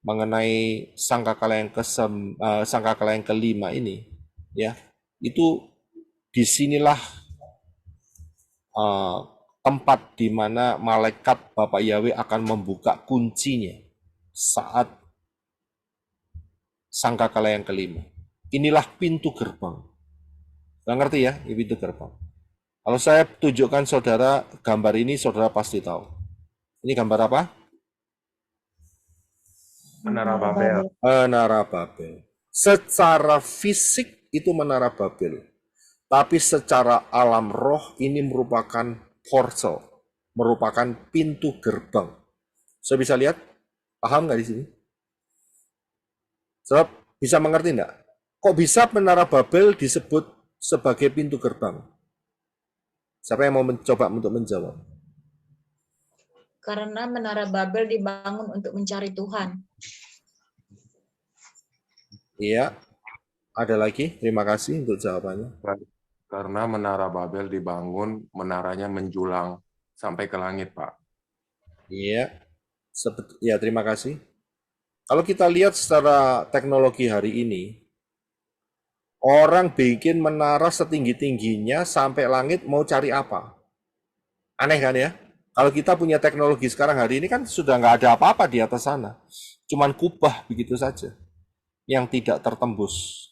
mengenai sangkakala sangkakala yang kelima ini, ya, itu disinilah tempat di mana malaikat Bapak Yahweh akan membuka kuncinya saat sangkakala yang kelima. Inilah pintu gerbang. Nggak ngerti ya, ini pintu gerbang. Kalau saya tunjukkan saudara gambar ini, saudara pasti tahu. Ini gambar apa? Menara Babel. Menara Babel. Secara fisik itu Menara Babel. Tapi secara alam roh ini merupakan portal, merupakan pintu gerbang. Saya bisa lihat? Paham nggak di sini? Sebab bisa mengerti nggak? Kok bisa Menara Babel disebut sebagai pintu gerbang? Siapa yang mau mencoba untuk menjawab? Karena Menara Babel dibangun untuk mencari Tuhan. Iya. Ada lagi? Terima kasih untuk jawabannya. Karena Menara Babel dibangun, menaranya menjulang sampai ke langit, Pak. Iya. Ya, terima kasih. Kalau kita lihat secara teknologi hari ini, orang bikin menara setinggi-tingginya sampai langit mau cari apa? Aneh kan ya? Kalau kita punya teknologi sekarang hari ini kan sudah nggak ada apa-apa di atas sana. Cuman kubah begitu saja yang tidak tertembus.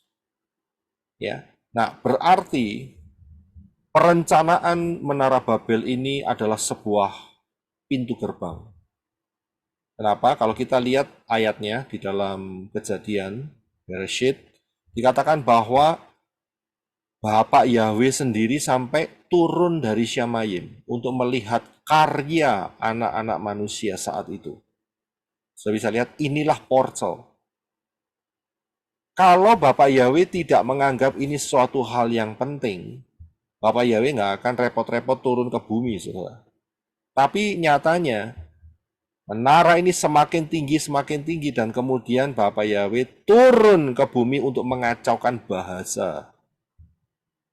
Ya. Nah, berarti perencanaan Menara Babel ini adalah sebuah pintu gerbang. Kenapa? Kalau kita lihat ayatnya di dalam Kejadian, Bereshit, dikatakan bahwa Bapak Yahweh sendiri sampai turun dari Syamayim untuk melihat karya anak-anak manusia saat itu. Sudah bisa lihat, inilah portal. Kalau Bapak Yahweh tidak menganggap ini suatu hal yang penting, Bapak Yahweh nggak akan repot-repot turun ke bumi, saudara. Tapi nyatanya, menara ini semakin tinggi, dan kemudian Bapak Yahweh turun ke bumi untuk mengacaukan bahasa.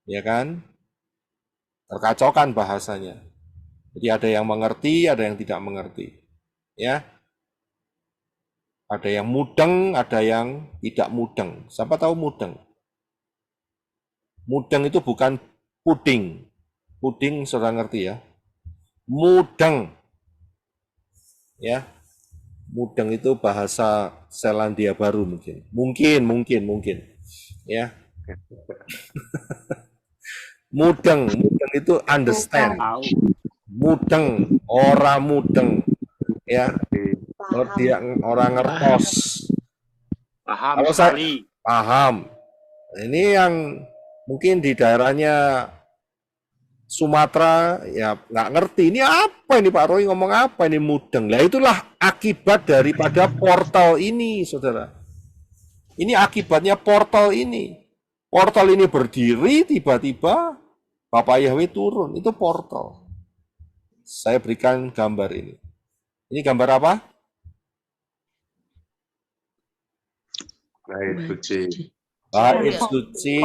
Ya kan? Terkacaukan bahasanya. Jadi ada yang mengerti, ada yang tidak mengerti. Ya. Ada yang mudeng, ada yang tidak mudeng. Siapa tahu mudeng? Mudeng itu bukan puding. Puding saudara ngerti ya? Mudeng. Ya. Mudeng itu bahasa Selandia Baru mungkin. Mungkin. Ya. Mudeng itu understand. Mudeng, ora mudeng. Ya. Dia orang ngertos. Paham Kalau saya sekali. paham. Ini yang mungkin di daerahnya Sumatera ya nggak ngerti. Ini apa ini Pak Roy ngomong apa ini mudeng. Nah itulah akibat daripada portal ini, saudara. Ini akibatnya portal ini. Portal ini berdiri, tiba-tiba Bapak Yahweh turun. Itu portal. Saya berikan gambar ini. Ini gambar apa? Bait suci. Bait suci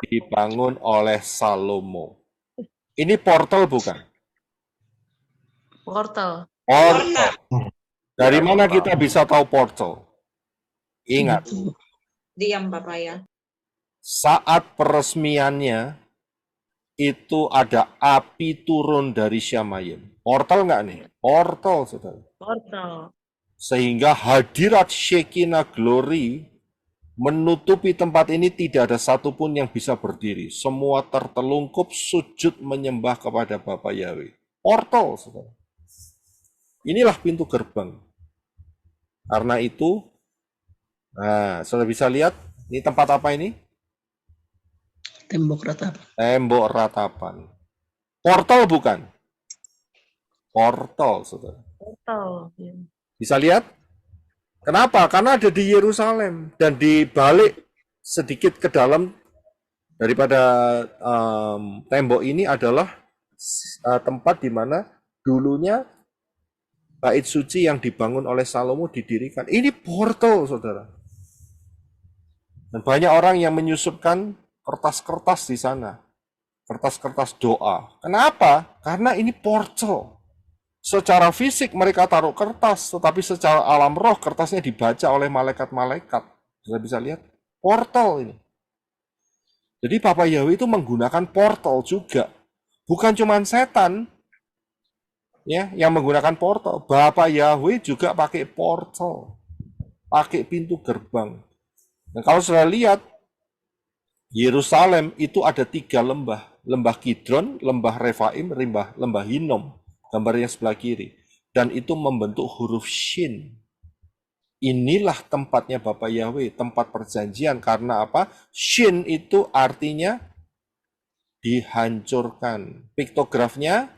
dibangun oleh Salomo. Ini portal bukan? Portal. Portal. Dari mana kita bisa tahu portal? Ingat, Diam Bapak ya. saat peresmiannya itu ada api turun dari Syamayim. Portal nggak nih? Portal, saudara. Portal. Sehingga hadirat Shekinah Glory menutupi tempat ini, tidak ada satupun yang bisa berdiri. Semua tertelungkup sujud menyembah kepada Bapak Yahweh. Portal, saudara. Inilah pintu gerbang. Karena itu, nah, saudara bisa lihat, ini tempat apa ini? Tembok ratapan. Tembok ratapan. Portal bukan? Portal, saudara. Portal. Bisa lihat? Kenapa? Karena ada di Yerusalem. Dan di balik sedikit ke dalam daripada tembok ini adalah tempat di mana dulunya bait suci yang dibangun oleh Salomo didirikan. Ini portal, saudara. Dan banyak orang yang menyusupkan kertas-kertas di sana. Kertas-kertas doa. Kenapa? Karena ini portal. Secara fisik mereka taruh kertas, tetapi secara alam roh kertasnya dibaca oleh malaikat-malaikat. Sudah bisa lihat portal ini. Jadi Bapak Yahweh itu menggunakan portal juga. Bukan cuma setan ya yang menggunakan portal. Bapak Yahweh juga pakai portal. Pakai pintu gerbang. Nah, kalau sudah lihat Yerusalem itu ada 3 lembah. Lembah Kidron, lembah Refaim, lembah Hinnom. Gambarnya sebelah kiri. Dan itu membentuk huruf Shin. Inilah tempatnya Bapak Yahweh, tempat perjanjian. Karena apa? Shin itu artinya dihancurkan. Piktografnya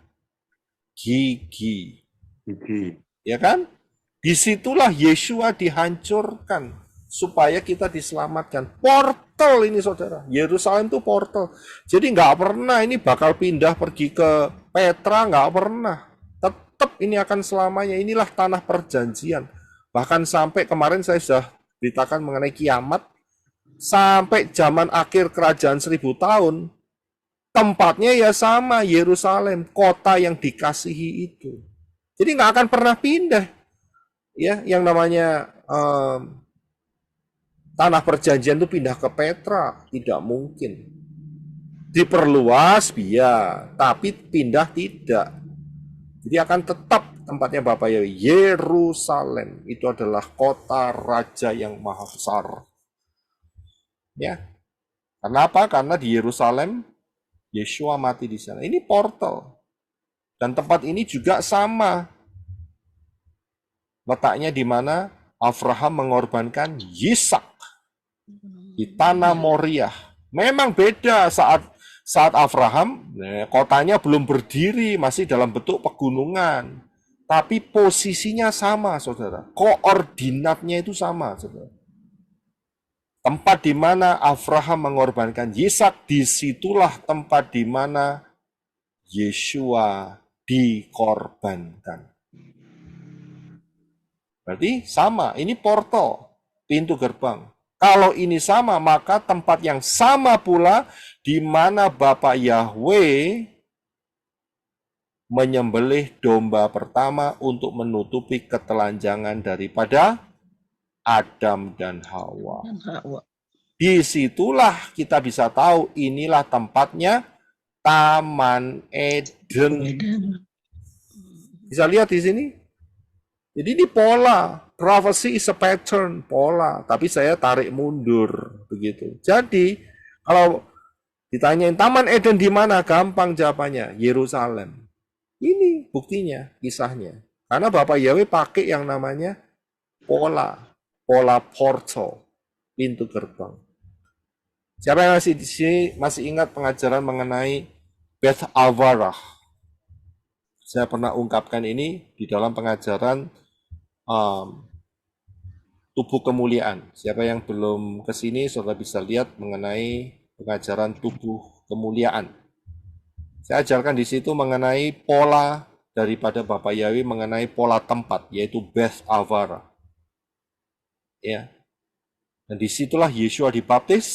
gigi. Gigi. Ya kan? Disitulah Yeshua dihancurkan. Supaya kita diselamatkan. Portal ini saudara. Yerusalem itu portal. Jadi nggak pernah ini bakal pindah pergi ke Petra. Nggak pernah. Tetap ini akan selamanya. Inilah tanah perjanjian. Bahkan sampai kemarin saya sudah beritakan mengenai kiamat. Sampai zaman akhir kerajaan 1000 tahun. Tempatnya ya sama. Yerusalem. Kota yang dikasihi itu. Jadi nggak akan pernah pindah. Ya, yang namanya tanah perjanjian itu pindah ke Petra, tidak mungkin. Diperluas, ya, tapi pindah tidak. Jadi akan tetap tempatnya Bapak Yahweh. Yerusalem itu adalah kota raja yang maha besar. Ya, kenapa? Karena di Yerusalem Yeshua mati di sana. Ini portal. Dan tempat ini juga sama. Letaknya di mana Abraham mengorbankan Yisak di tanah Moriah. Memang beda saat Abraham, kotanya belum berdiri, masih dalam bentuk pegunungan. Tapi posisinya sama, saudara. Koordinatnya itu sama, saudara. Tempat di mana Abraham mengorbankan Yisak, disitulah tempat di mana Yeshua dikorbankan. Berarti sama, ini portal, pintu gerbang. Kalau ini sama, maka tempat yang sama pula di mana Bapak Yahweh menyembelih domba pertama untuk menutupi ketelanjangan daripada Adam dan Hawa. Disitulah kita bisa tahu inilah tempatnya Taman Eden. Bisa lihat di sini? Jadi ini pola, prophecy is a pattern, pola. Tapi saya tarik mundur, begitu. Jadi kalau ditanyain Taman Eden di mana, gampang jawabannya, Yerusalem. Ini buktinya, kisahnya. Karena Bapak Yahweh pakai yang namanya pola portal, pintu gerbang. Siapa yang masih di sini masih ingat pengajaran mengenai Beth Avarah? Saya pernah ungkapkan ini di dalam pengajaran tubuh kemuliaan. Siapa yang belum ke sini, saudara bisa lihat mengenai pengajaran tubuh kemuliaan. Saya ajarkan di situ mengenai pola daripada Bapak Yahweh mengenai pola tempat, yaitu Beth Avarah. Ya. Dan disitulah Yeshua dibaptis,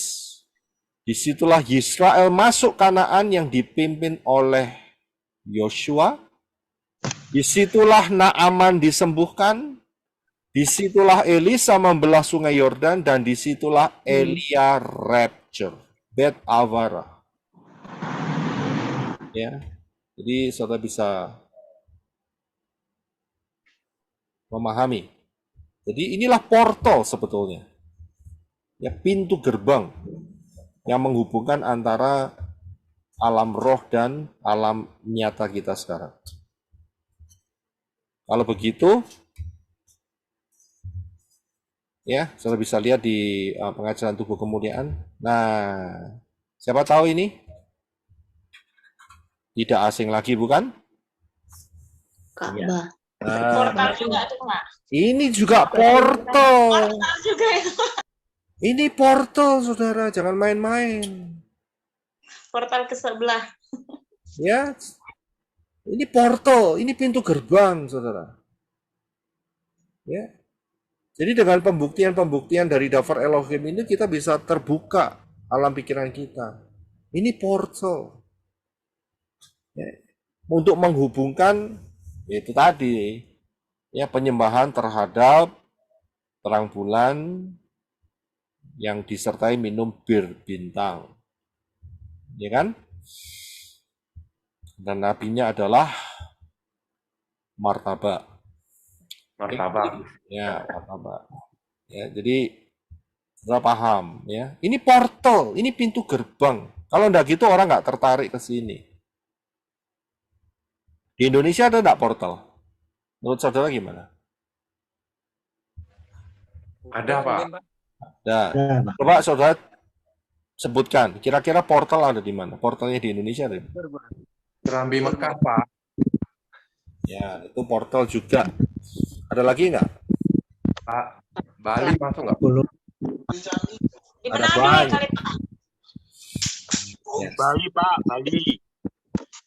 disitulah Israel masuk Kanaan yang dipimpin oleh Yosua, disitulah Naaman disembuhkan, disitulah Elisa membelah sungai Yordan, dan disitulah Elia rapture, Beth Avarah. Ya, jadi saudara bisa memahami. Jadi inilah portal sebetulnya, ya, pintu gerbang yang menghubungkan antara alam roh dan alam nyata kita sekarang. Kalau begitu, ya, saudara bisa lihat di pengajaran tubuh kemuliaan. Nah, siapa tahu ini tidak asing lagi, bukan? Ka'bah. Nah, Portal juga tuh, Mak. ini juga portal. Portal juga itu. Ini portal, saudara, jangan main-main. Portal ke sebelah. Ya, ini portal, ini pintu gerbang, saudara. Ya, jadi dengan pembuktian dari Daftar Elohim ini kita bisa terbuka alam pikiran kita. Ini portal. Ya, untuk menghubungkan Itu tadi, ya penyembahan terhadap terang bulan yang disertai minum bir bintang. Ya kan? Dan nabinya adalah martabak. Martabak. Ya, martabak. Ya, jadi sudah paham ya. Ini portal, ini pintu gerbang. Kalau enggak gitu orang nggak tertarik ke sini. Di Indonesia ada enggak portal? Menurut saudara gimana? Ada, Pak. Nah, Ya, Pak. coba saudara sebutkan, kira-kira portal ada di mana? Portalnya di Indonesia ada di mana? Serambi Mekah, Pak. Ya, itu portal juga. Ada lagi nggak? Pak, Bali masuk nggak? Belum. Di Ada Manado ya banyak. kali Pak. Yes. Bali, Pak, Bali.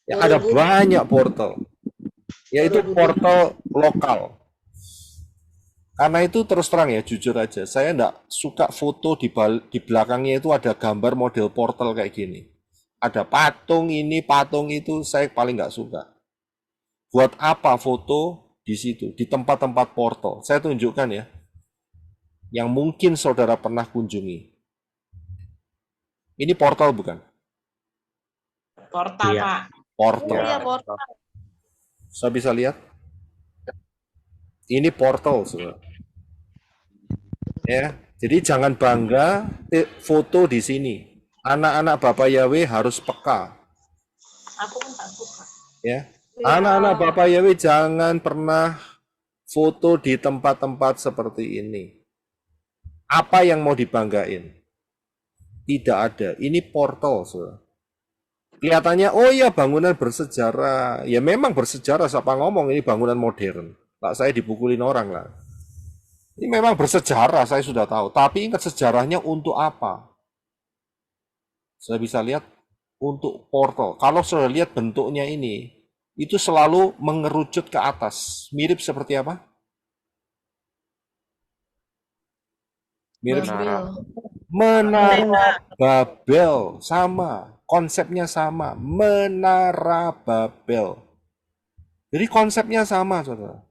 Ya, ada banyak portal. Yaitu portal lokal. Karena itu terus terang ya, jujur aja, saya nggak suka foto di belakangnya itu ada gambar model portal kayak gini. Ada patung ini, patung itu, saya paling nggak suka. Buat apa foto di situ, di tempat-tempat portal? Saya tunjukkan ya, yang mungkin saudara pernah kunjungi. Ini portal bukan? Portal Iya. Pak. Portal. Iya portal. Saya bisa lihat? Ini portal, saudara. Ya, jadi jangan bangga foto di sini. Anak-anak Bapak Yahweh harus peka. Aku pun tak suka. Ya, anak-anak Bapak Yahweh jangan pernah foto di tempat-tempat seperti ini. Apa yang mau dibanggain? Tidak ada. Ini portal, saudara. Kelihatannya, oh iya bangunan bersejarah. Ya memang bersejarah, siapa ngomong ini bangunan modern. Pak saya dipukulin orang lah. Ini memang bersejarah, saya sudah tahu. Tapi ingat sejarahnya untuk apa? Saya bisa lihat untuk portal. Kalau sudah lihat bentuknya ini, itu selalu mengerucut ke atas. Mirip seperti apa? Mirip Menara Babel, sama. Konsepnya sama. Menara Babel. Jadi konsepnya sama, saudara.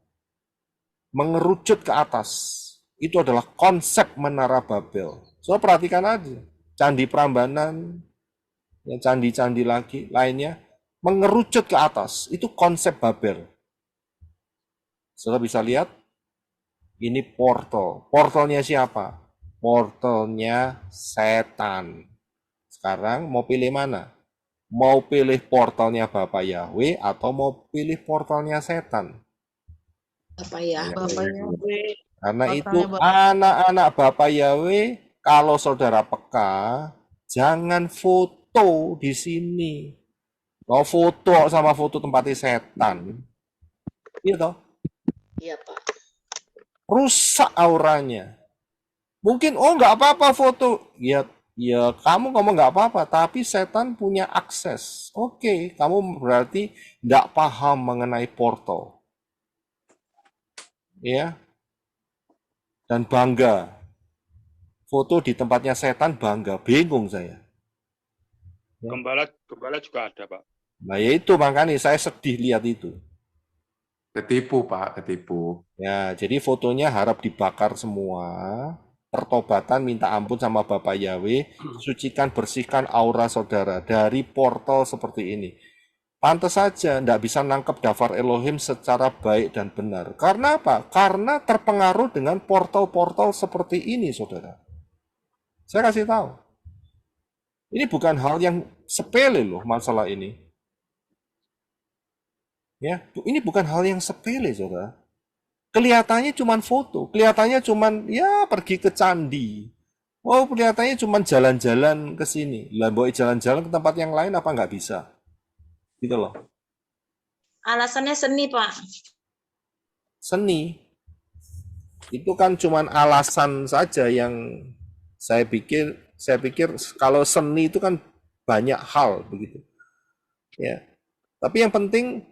Mengerucut ke atas. Itu adalah konsep Menara Babel. So perhatikan aja. Candi Prambanan, ya, candi-candi lagi lainnya mengerucut ke atas. Itu konsep Babel. Saudara bisa lihat. Ini portal. Portalnya siapa? Portalnya setan. Sekarang mau pilih mana? Mau pilih portalnya Bapak Yahweh atau mau pilih portalnya setan? Bapak Yahweh. Karena itu anak-anak Bapak Yahweh, kalau saudara peka, jangan foto di sini. Mau foto sama foto tempatnya setan. Iya toh? Iya Pak. Rusak auranya. Mungkin, oh nggak apa-apa foto. Ya kamu ngomong nggak apa-apa, tapi setan punya akses. Oke, kamu berarti nggak paham mengenai portal. Ya, dan bangga. Foto di tempatnya setan bangga, bingung saya. Gembala juga ada, Pak. Nah ya itu makanya saya sedih lihat itu. Ketipu, Pak, ketipu. Ya, jadi fotonya harap dibakar semua. Pertobatan minta ampun sama Bapak Yahweh, sucikan bersihkan aura saudara dari portal seperti ini. Pantas saja tidak bisa nangkep daftar Elohim secara baik dan benar. Karena apa? Karena terpengaruh dengan portal-portal seperti ini, saudara. Saya kasih tahu. Ini bukan hal yang sepele loh masalah ini. Ya, ini bukan hal yang sepele, saudara. Kelihatannya cuma foto, kelihatannya cuma ya pergi ke candi. Oh, kelihatannya cuma jalan-jalan ke sini. Lah, boleh jalan-jalan ke tempat yang lain apa nggak bisa? Gitu loh. Alasannya seni Pak. Seni itu kan cuma alasan saja yang saya pikir kalau seni itu kan banyak hal begitu. Ya. Tapi yang penting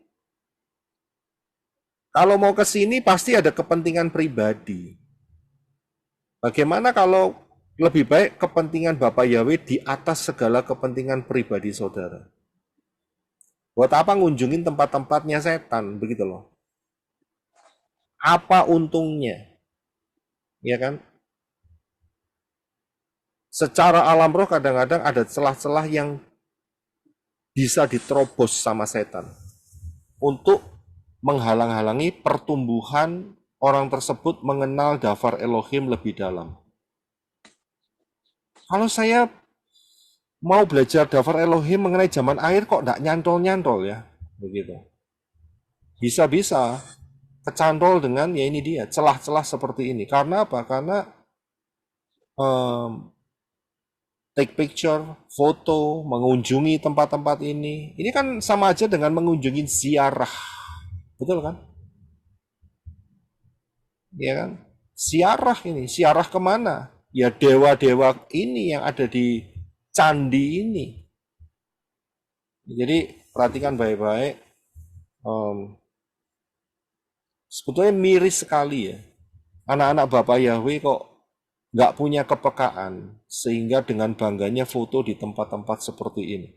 kalau mau ke sini pasti ada kepentingan pribadi. Bagaimana kalau lebih baik kepentingan Bapak Yahweh di atas segala kepentingan pribadi saudara? Buat apa ngunjungin tempat-tempatnya setan, begitu loh. Apa untungnya? Ya kan? Secara alam roh kadang-kadang ada celah-celah yang bisa diterobos sama setan untuk menghalang-halangi pertumbuhan orang tersebut mengenal Dafar Elohim lebih dalam. Kalau saya mau belajar Dafar Elohim mengenai zaman akhir kok enggak nyantol-nyantol ya, begitu. Bisa-bisa kecantol dengan ya ini dia celah-celah seperti ini. Karena apa? Karena take picture, foto, mengunjungi tempat-tempat ini kan sama aja dengan mengunjungi ziarah, betul kan? Ya kan? Ziarah kemana? Ya dewa-dewa ini yang ada di candi ini. Jadi perhatikan baik-baik. Sebetulnya miris sekali ya. Anak-anak Bapak Yahweh kok nggak punya kepekaan sehingga dengan bangganya foto di tempat-tempat seperti ini.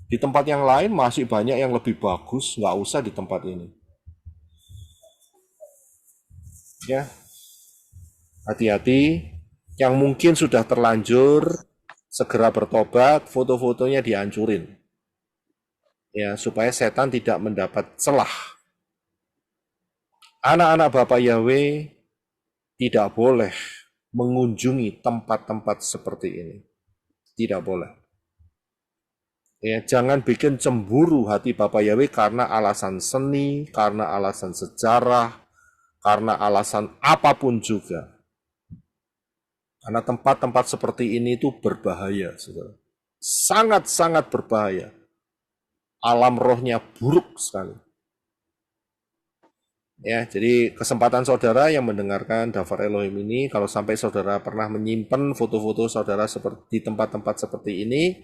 Di tempat yang lain masih banyak yang lebih bagus, nggak usah di tempat ini. Ya, hati-hati. Yang mungkin sudah terlanjur segera bertobat, foto-fotonya dihancurin. Ya, supaya setan tidak mendapat celah. Anak-anak Bapak Yahweh tidak boleh mengunjungi tempat-tempat seperti ini. Tidak boleh. Ya, jangan bikin cemburu hati Bapak Yahweh karena alasan seni, karena alasan sejarah, karena alasan apapun juga. Karena tempat-tempat seperti ini itu berbahaya, saudara. Sangat-sangat berbahaya. Alam rohnya buruk sekali. Ya, jadi kesempatan saudara yang mendengarkan Dafar Elohim ini, kalau sampai saudara pernah menyimpan foto-foto saudara seperti di tempat-tempat seperti ini,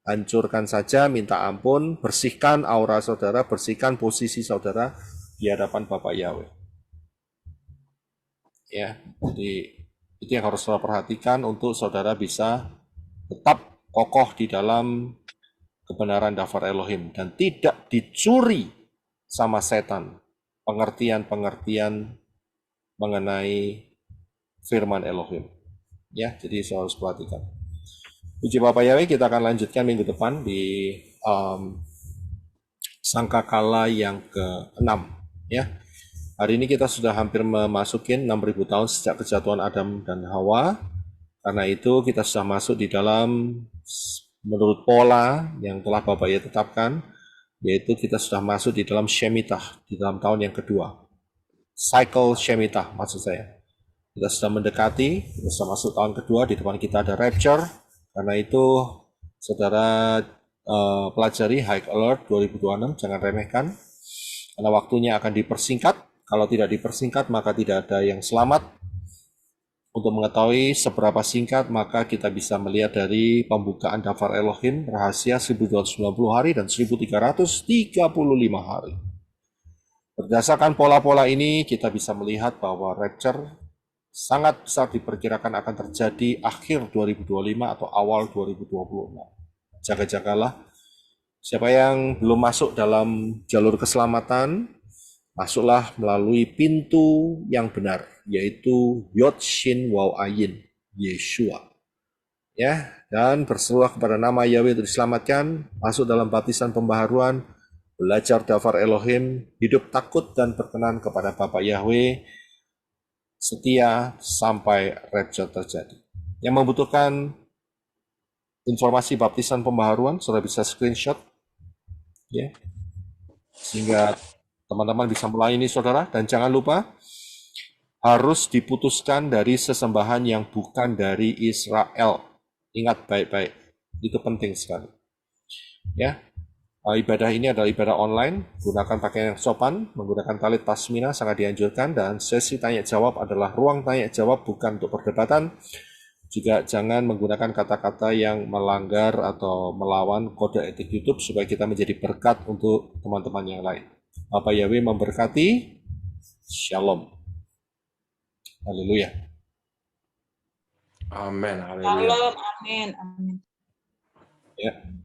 hancurkan saja, minta ampun, bersihkan aura saudara, bersihkan posisi saudara di hadapan Bapak Yahweh. Ya, jadi itu yang harus saudara perhatikan untuk saudara bisa tetap kokoh di dalam kebenaran Dafar Elohim dan tidak dicuri sama setan pengertian-pengertian mengenai firman Elohim. Ya, jadi saya harus perhatikan. Puji Bapak Yahweh, kita akan lanjutkan minggu depan di sangkakala yang ke-6. Ya, hari ini kita sudah hampir memasukin 6.000 tahun sejak kejatuhan Adam dan Hawa. Karena itu kita sudah masuk di dalam menurut pola yang telah Bapak Yahweh tetapkan, yaitu kita sudah masuk di dalam Shemitah, di dalam tahun yang kedua. Cycle Shemitah maksud saya. Kita sudah mendekati, kita sudah masuk tahun kedua, di depan kita ada Rapture. Karena itu saudara pelajari High Alert 2026, jangan remehkan. Karena waktunya akan dipersingkat. Kalau tidak dipersingkat maka tidak ada yang selamat. Untuk mengetahui seberapa singkat maka kita bisa melihat dari pembukaan Dafar Elohim rahasia 1290 hari dan 1335 hari. Berdasarkan pola-pola ini kita bisa melihat bahwa rapture sangat besar diperkirakan akan terjadi akhir 2025 atau awal 2026. Jaga-jagalah. Siapa yang belum masuk dalam jalur keselamatan, masuklah melalui pintu yang benar, yaitu Yod Shin Waw Ayin, Yeshua. Ya, dan berseruah kepada nama Yahweh untuk diselamatkan, masuk dalam baptisan pembaharuan, belajar Dafar Elohim, hidup takut dan berkenan kepada Bapak Yahweh, setia sampai rapture terjadi. Yang membutuhkan informasi baptisan pembaharuan, saudara bisa screenshot, ya, sehingga teman-teman bisa melayani saudara. Dan jangan lupa harus diputuskan dari sesembahan yang bukan dari Israel. Ingat baik-baik, itu penting sekali. Ya, ibadah ini adalah ibadah online, gunakan pakaian yang sopan, menggunakan talit pasmina sangat dianjurkan, dan sesi tanya jawab adalah ruang tanya jawab, bukan untuk perdebatan. Juga jangan menggunakan kata-kata yang melanggar atau melawan kode etik YouTube supaya kita menjadi berkat untuk teman-teman yang lain. Bapak Yahweh memberkati. Shalom. Haleluya. Amin. Haleluya. Shalom, amin, amin. Ya.